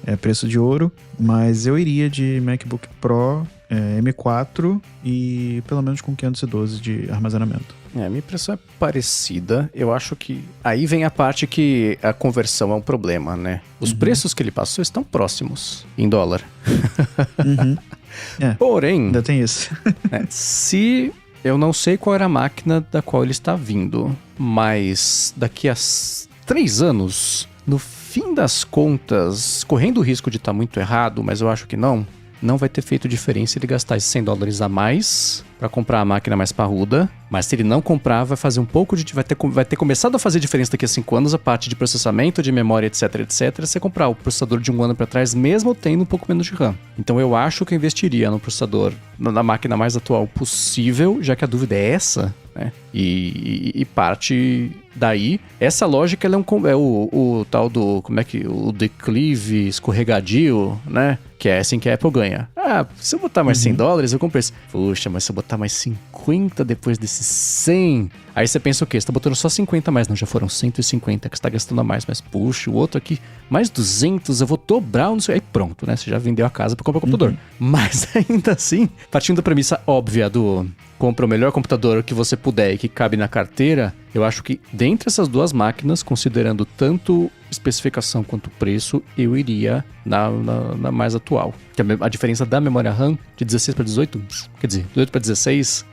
é preço de ouro, mas eu iria de MacBook Pro M4 e pelo menos com 512 de armazenamento. A minha impressão é parecida. Eu acho que aí vem a parte que a conversão é um problema, né? Os preços que ele passou estão próximos em dólar. Porém, ainda tem isso. Se eu não sei qual era a máquina da qual ele está vindo, mas daqui a 3 anos, no fim das contas, correndo o risco de estar muito errado, mas eu acho que não vai ter feito diferença ele gastar esses $100 a mais para comprar a máquina mais parruda, mas se ele não comprar, vai fazer um pouco de... Vai ter começado a fazer diferença daqui a 5 anos, a parte de processamento, de memória, etc, você comprar o processador de 1 ano para trás, mesmo tendo um pouco menos de RAM. Então eu acho que eu investiria no processador, na máquina mais atual possível, já que a dúvida é essa, né? E parte daí, essa lógica ela é o tal do, como é que, o declive escorregadio, né? Que é assim que a Apple ganha. Ah, se eu botar mais $100, eu compro esse. Puxa, mas se eu botar mais 50 depois desses 100... Aí você pensa o quê? Você tá botando só 50 a mais. Não, já foram 150 que você tá gastando a mais. Mas puxa, o outro aqui, mais 200, eu vou dobrar, não sei. Aí pronto, né? Você já vendeu a casa pra comprar o computador. Mas ainda assim, partindo da premissa óbvia do... compra o melhor computador que você puder e que cabe na carteira, eu acho que dentre essas duas máquinas, considerando tanto especificação quanto preço, eu iria na mais atual. Que a diferença da memória RAM de 16 para 18, quer dizer, 18 para 16,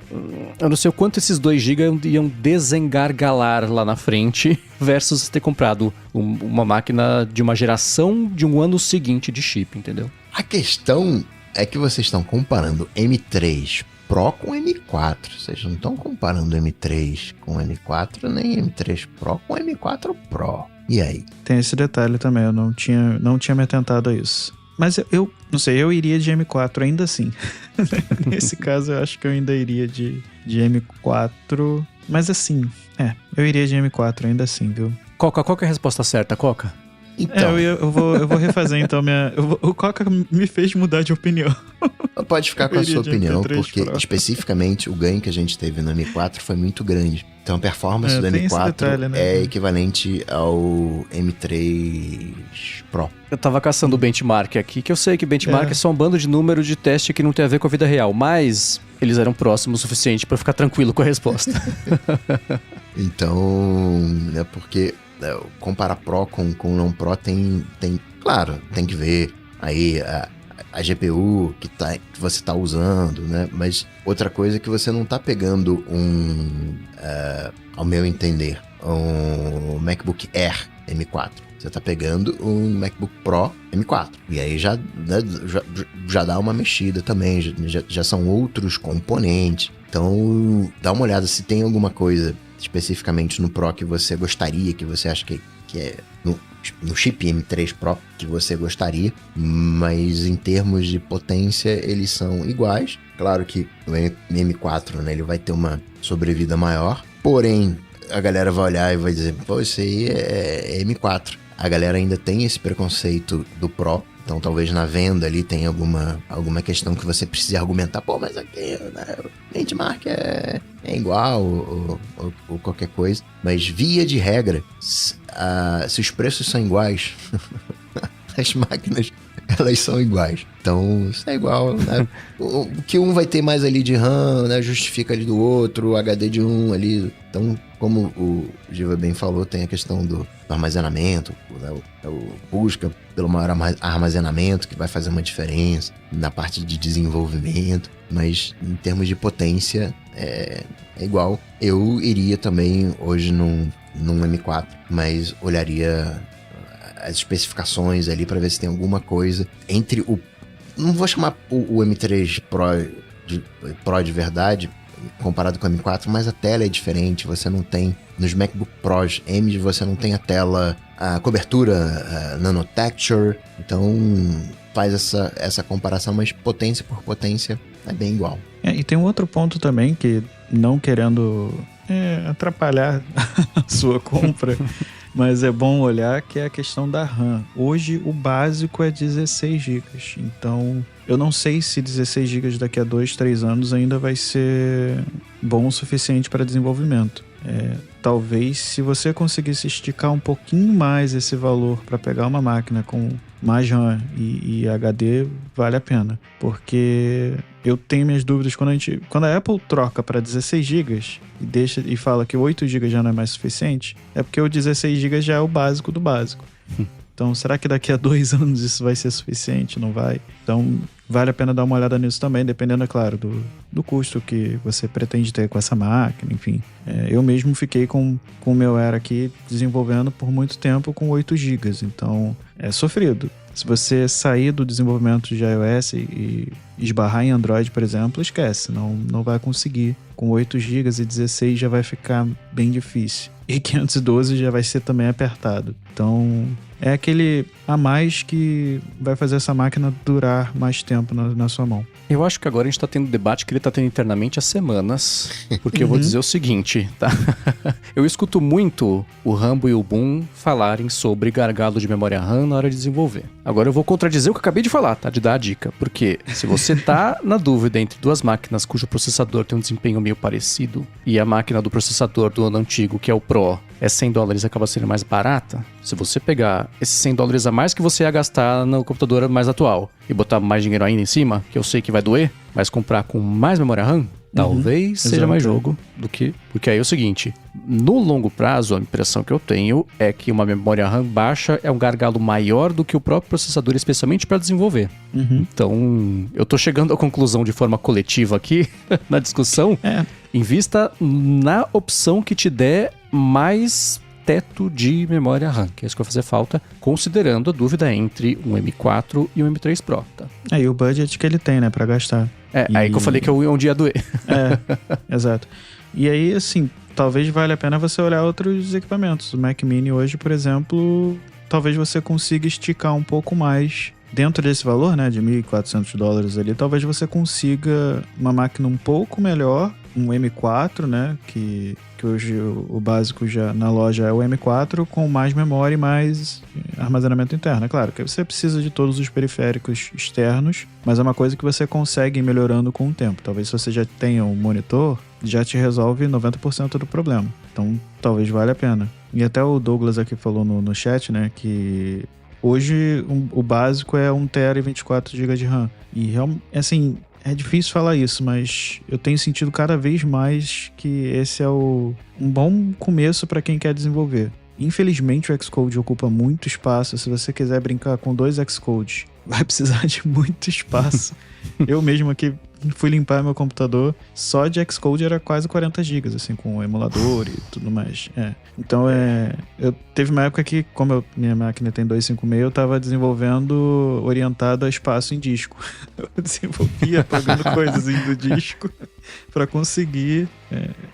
eu não sei o quanto esses 2 GB iam desengargalar lá na frente versus ter comprado uma máquina de uma geração de um ano seguinte de chip, entendeu? A questão é que vocês estão comparando M3 Pro com M4. Vocês não estão comparando M3 com M4, nem M3 Pro com M4 Pro. E aí? Tem esse detalhe também, eu não tinha me atentado a isso. Mas eu não sei, eu iria de M4 ainda assim. Nesse caso, eu acho que eu ainda iria de M4. Mas assim, eu iria de M4 ainda assim, viu? Coca, qual que é a resposta certa, Coca? Então, eu vou refazer então o Coca me fez mudar de opinião. Pode ficar com a sua opinião, porque Pro. especificamente o ganho que a gente teve no M4 foi muito grande. Então a performance do tem esse M4 detalhe, né? é equivalente ao M3 Pro. Eu tava caçando o benchmark aqui, que eu sei que benchmark é só um bando de número de teste que não tem a ver com a vida real, mas eles eram próximos o suficiente pra ficar tranquilo com a resposta. Então, é porque comparar Pro com não Pro tem... Claro, tem que ver aí a GPU que você tá usando, né? Mas outra coisa é que você não tá pegando ao meu entender, um MacBook Air M4. Você tá pegando um MacBook Pro M4. E aí já dá uma mexida também, já são outros componentes. Então, dá uma olhada se tem alguma coisa especificamente no Pro que você gostaria, que você acha que é no chip M3 Pro que você gostaria, mas em termos de potência eles são iguais. Claro que o M4, né, ele vai ter uma sobrevida maior, porém a galera vai olhar e vai dizer, pô, isso aí é M4. A galera ainda tem esse preconceito do Pro, então talvez na venda ali tenha alguma questão que você precise argumentar, pô, mas aqui, né, o benchmark é igual ou qualquer coisa. Mas via de regra, se os preços são iguais, as máquinas, elas são iguais. Então, isso é igual, né? O que um vai ter mais ali de RAM, né, justifica ali do outro, o HD de um ali. Então, como o Giva bem falou, tem a questão do armazenamento, né, o busca pelo maior armazenamento, que vai fazer uma diferença na parte de desenvolvimento, mas em termos de potência é igual. Eu iria também hoje num M4, mas olharia as especificações ali para ver se tem alguma coisa entre não vou chamar o M3 Pro de verdade comparado com o M4, mas a tela é diferente. Você não tem, nos MacBook Pros M, você não tem a cobertura nanotexture, então faz essa comparação, mas potência por potência é bem igual. E tem um outro ponto também, que não querendo atrapalhar a sua compra, mas é bom olhar, que é a questão da RAM. Hoje o básico é 16 GB, então eu não sei se 16 GB daqui a 2-3 anos ainda vai ser bom o suficiente para desenvolvimento. Talvez, se você conseguisse esticar um pouquinho mais esse valor para pegar uma máquina com mais RAM e HD, vale a pena. Porque eu tenho minhas dúvidas quando a Apple troca para 16 GB e fala que 8 GB já não é mais suficiente, é porque o 16 GB já é o básico do básico. Então, será que daqui a 2 anos isso vai ser suficiente? Não vai? Então, vale a pena dar uma olhada nisso também, dependendo, é claro, do custo que você pretende ter com essa máquina, enfim. Eu mesmo fiquei com o meu Air aqui desenvolvendo por muito tempo com 8 GB, então é sofrido. Se você sair do desenvolvimento de iOS e esbarrar em Android, por exemplo, esquece, não vai conseguir. Com 8 GB e 16 já vai ficar bem difícil. E 512 já vai ser também apertado. Então, é aquele a mais que vai fazer essa máquina durar mais tempo na sua mão. Eu acho que agora a gente tá tendo um debate que ele tá tendo internamente há semanas. Porque eu vou dizer o seguinte, tá? Eu escuto muito o Rambo e o Boom falarem sobre gargalo de memória RAM na hora de desenvolver. Agora eu vou contradizer o que eu acabei de falar, tá? De dar a dica. Porque se você tá na dúvida entre duas máquinas cujo processador tem um desempenho meio parecido e a máquina do processador do ano antigo, que é o Pro, é $100 e acaba sendo mais barata, se você pegar esses $100 a mais que você ia gastar no computador mais atual e botar mais dinheiro ainda em cima, que eu sei que vai doer, mas comprar com mais memória RAM, talvez seja mais jogo do que... Porque aí é o seguinte, no longo prazo, a impressão que eu tenho é que uma memória RAM baixa é um gargalo maior do que o próprio processador, especialmente para desenvolver. Então, eu tô chegando à conclusão de forma coletiva aqui, na discussão, invista na opção que te der mais teto de memória RAM, que é isso que vai fazer falta, considerando a dúvida entre um M4 e um M3 Pro, tá? E o budget que ele tem, né, pra gastar. Aí que eu falei que eu ia doer. Exato. E aí, assim, talvez valha a pena você olhar outros equipamentos. O Mac Mini hoje, por exemplo, talvez você consiga esticar um pouco mais dentro desse valor, né, de $1.400 ali, talvez você consiga uma máquina um pouco melhor, um M4, né, que hoje o básico já na loja é o M4, com mais memória e mais armazenamento interno. É claro que você precisa de todos os periféricos externos, mas é uma coisa que você consegue ir melhorando com o tempo. Talvez se você já tenha um monitor, já te resolve 90% do problema. Então, talvez valha a pena. E até o Douglas aqui falou no chat, né, que hoje o básico é 1 TB e 24 GB de RAM. E, assim, é difícil falar isso, mas eu tenho sentido cada vez mais que esse é um bom começo para quem quer desenvolver. Infelizmente, o Xcode ocupa muito espaço. Se você quiser brincar com 2 Xcodes, vai precisar de muito espaço. Eu mesmo aqui fui limpar meu computador, só de Xcode era quase 40 GB, assim, com o emulador e tudo mais. Então, eu teve uma época que, como minha máquina tem 256, eu tava desenvolvendo orientado a espaço em disco. Eu desenvolvia apagando coisas do disco para conseguir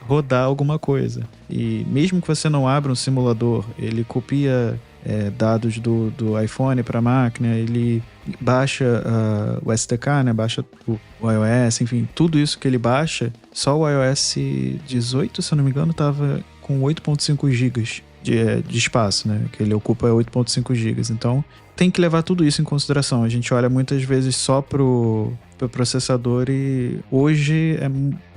rodar alguma coisa. E mesmo que você não abra um simulador, ele copia dados do iPhone para a máquina, ele baixa o SDK, né? Baixa o iOS, enfim, tudo isso que ele baixa, só o iOS 18, se eu não me engano, tava com 8.5 GB de espaço, né? Que ele ocupa 8.5 GB. Então, tem que levar tudo isso em consideração. A gente olha muitas vezes só pro processador e hoje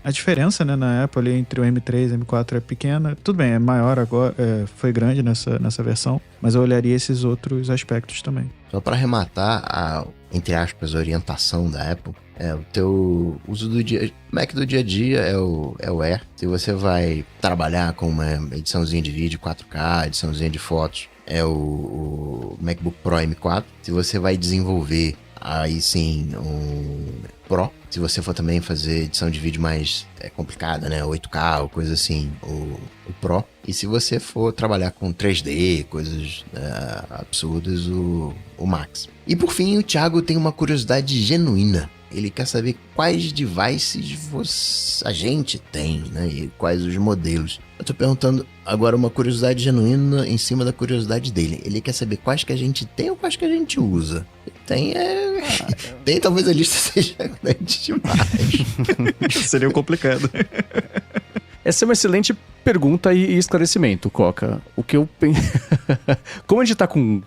a diferença, né, na Apple ali, entre o M3 e o M4 é pequena. Tudo bem, é maior agora, foi grande nessa versão, mas eu olharia esses outros aspectos também. Só para arrematar a, entre aspas, orientação da Apple, o teu uso do Mac do dia a dia é o Air. Se você vai trabalhar com uma ediçãozinha de vídeo 4K, ediçãozinha de fotos, é o MacBook Pro M4. Se você vai desenvolver, aí sim, um Pro. Se você for também fazer edição de vídeo mais complicada, né, 8K ou coisa assim, o Pro. E se você for trabalhar com 3D, coisas absurdas, o Max. E por fim, o Thiago tem uma curiosidade genuína. Ele quer saber quais devices a gente tem, né? E quais os modelos. Eu tô perguntando agora uma curiosidade genuína em cima da curiosidade dele. Ele quer saber quais que a gente tem ou quais que a gente usa. Tem talvez a lista seja grande demais. Seria complicado. Essa é uma excelente pergunta e esclarecimento, Coca. O que eu como a gente tá com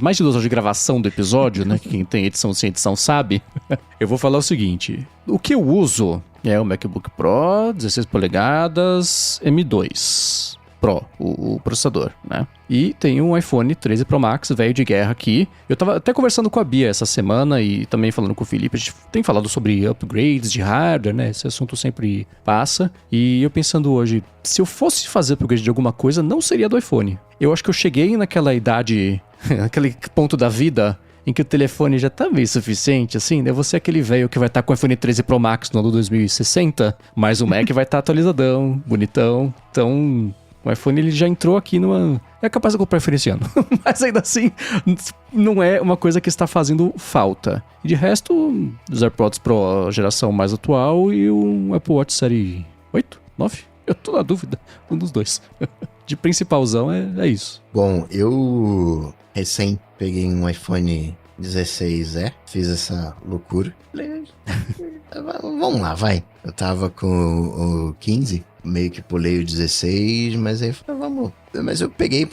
mais de 2 horas de gravação do episódio, né? Que quem tem edição sem edição sabe. Eu vou falar o seguinte. O que eu uso é o MacBook Pro, 16 polegadas, M2 Pro, o processador, né? E tem um iPhone 13 Pro Max, velho de guerra aqui. Eu tava até conversando com a Bia essa semana e também falando com o Felipe. A gente tem falado sobre upgrades de hardware, né? Esse assunto sempre passa. E eu pensando hoje, se eu fosse fazer upgrade de alguma coisa, não seria do iPhone. Eu acho que eu cheguei naquela idade, naquele ponto da vida em que o telefone já tá meio suficiente, assim, né? Você é aquele velho que vai estar com o iPhone 13 Pro Max no ano 2060, mas o Mac vai estar atualizadão, bonitão. Então, O iPhone ele já entrou aqui numa... É capaz de comprar esse ano. Mas ainda assim, não é uma coisa que está fazendo falta. E de resto, os AirPods Pro geração mais atual e o Apple Watch série 8? 9? Eu tô na dúvida. Um dos dois. De principalzão é isso. Bom, eu recém peguei um iPhone 16E, fiz essa loucura. Vamos lá, vai. Eu tava com o 15, meio que pulei o 16, mas aí falei, vamos. Mas eu peguei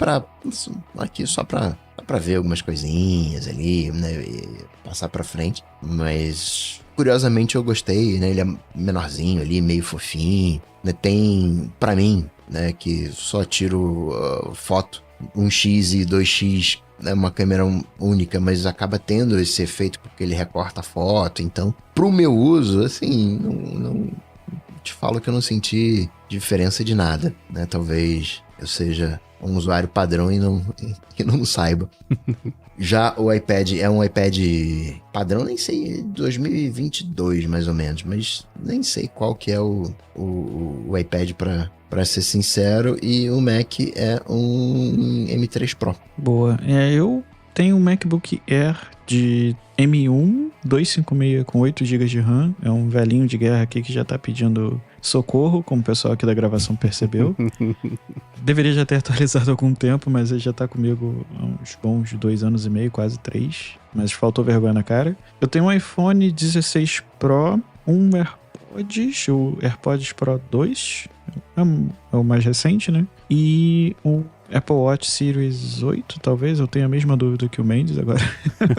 aqui só pra ver algumas coisinhas ali, né, e passar pra frente. Mas, curiosamente, eu gostei, né, ele é menorzinho ali, meio fofinho, né, tem, pra mim, né, que só tiro foto, 1x e 2x, é uma câmera única, mas acaba tendo esse efeito porque ele recorta a foto. Então, pro meu uso, assim, não te falo que eu não senti diferença de nada, né? Talvez eu seja um usuário padrão e não saiba. Já o iPad é um iPad padrão, nem sei, 2022 mais ou menos, mas nem sei qual que é o iPad pra ser sincero, e o Mac é um M3 Pro. Boa. Eu tenho um MacBook Air de M1 256 com 8 GB de RAM. É um velhinho de guerra aqui que já tá pedindo socorro, como o pessoal aqui da gravação percebeu. Deveria já ter atualizado há algum tempo, mas ele já tá comigo há uns bons 2 anos e meio, quase 3. Mas faltou vergonha na cara. Eu tenho um iPhone 16 Pro, um AirPods, o AirPods Pro 2, é o mais recente, né? E o Apple Watch Series 8, talvez. Eu tenho a mesma dúvida que o Mendes agora.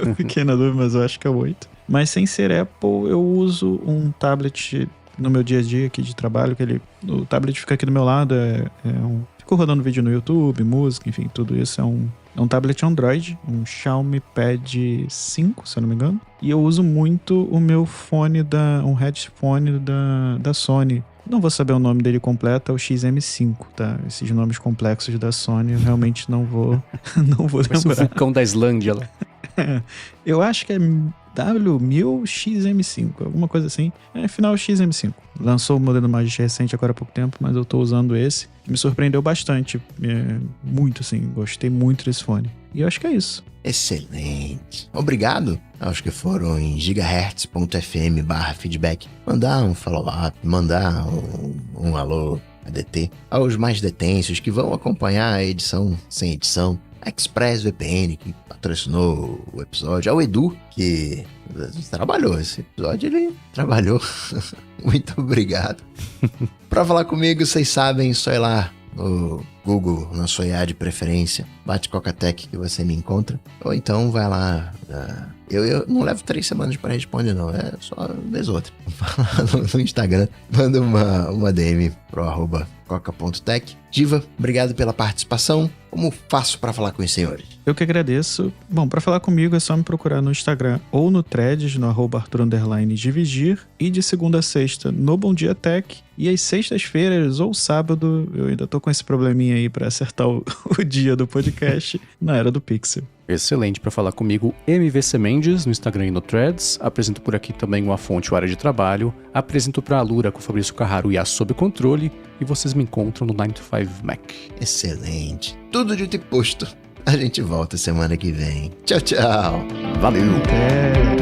Eu fiquei na dúvida, mas eu acho que é o 8. Mas sem ser Apple, eu uso um tablet no meu dia a dia aqui de trabalho, o tablet fica aqui do meu lado, fico rodando vídeo no YouTube, música, enfim, tudo isso é um tablet Android, um Xiaomi Pad 5, se eu não me engano. E eu uso muito o meu fone, um headphone da Sony. Não vou saber o nome dele completo, é o XM5, tá? Esses nomes complexos da Sony eu realmente não vou lembrar. Parece o vulcão da Islândia lá. Eu acho que é W1000XM5, alguma coisa assim. Final XM5. Lançou o modelo mais recente agora há pouco tempo, mas eu tô usando esse. Me surpreendeu bastante. Muito, assim. Gostei muito desse fone. E eu acho que é isso. Excelente. Obrigado aos que foram em gigahertz.fm/feedback. Mandar um follow-up, mandar um alô ADT. Aos mais detensos que vão acompanhar a edição sem edição. A ExpressVPN, que patrocinou o episódio. Ao Edu, que trabalhou esse episódio, ele trabalhou. Muito obrigado. Pra falar comigo, vocês sabem, só ir lá no Google, na sua IA de preferência, bate Cocatec que você me encontra. Ou então vai lá. Eu não levo 3 semanas para responder, não. É só vez ou outra. Vai lá no Instagram, manda uma DM pro @coca.tech. Diva, obrigado pela participação. Como faço para falar com os senhores? Eu que agradeço. Bom, para falar comigo é só me procurar no Instagram ou no Threads, no @Arthur_Dividir. E de segunda a sexta no Bom Dia Tech. E às sextas-feiras ou sábado, eu ainda tô com esse probleminha aí para acertar o dia do podcast, na Era do Pixel. Excelente. Para falar comigo, MVC Mendes, no Instagram e no Threads. Apresento por aqui também uma fonte, o Área de Trabalho. Apresento para a Alura com o Fabrício Carraro e a Sob Controle. E vocês me encontram no 9to5Mac. Excelente. Tudo dito e posto. A gente volta semana que vem. Tchau, tchau. Valeu. Até.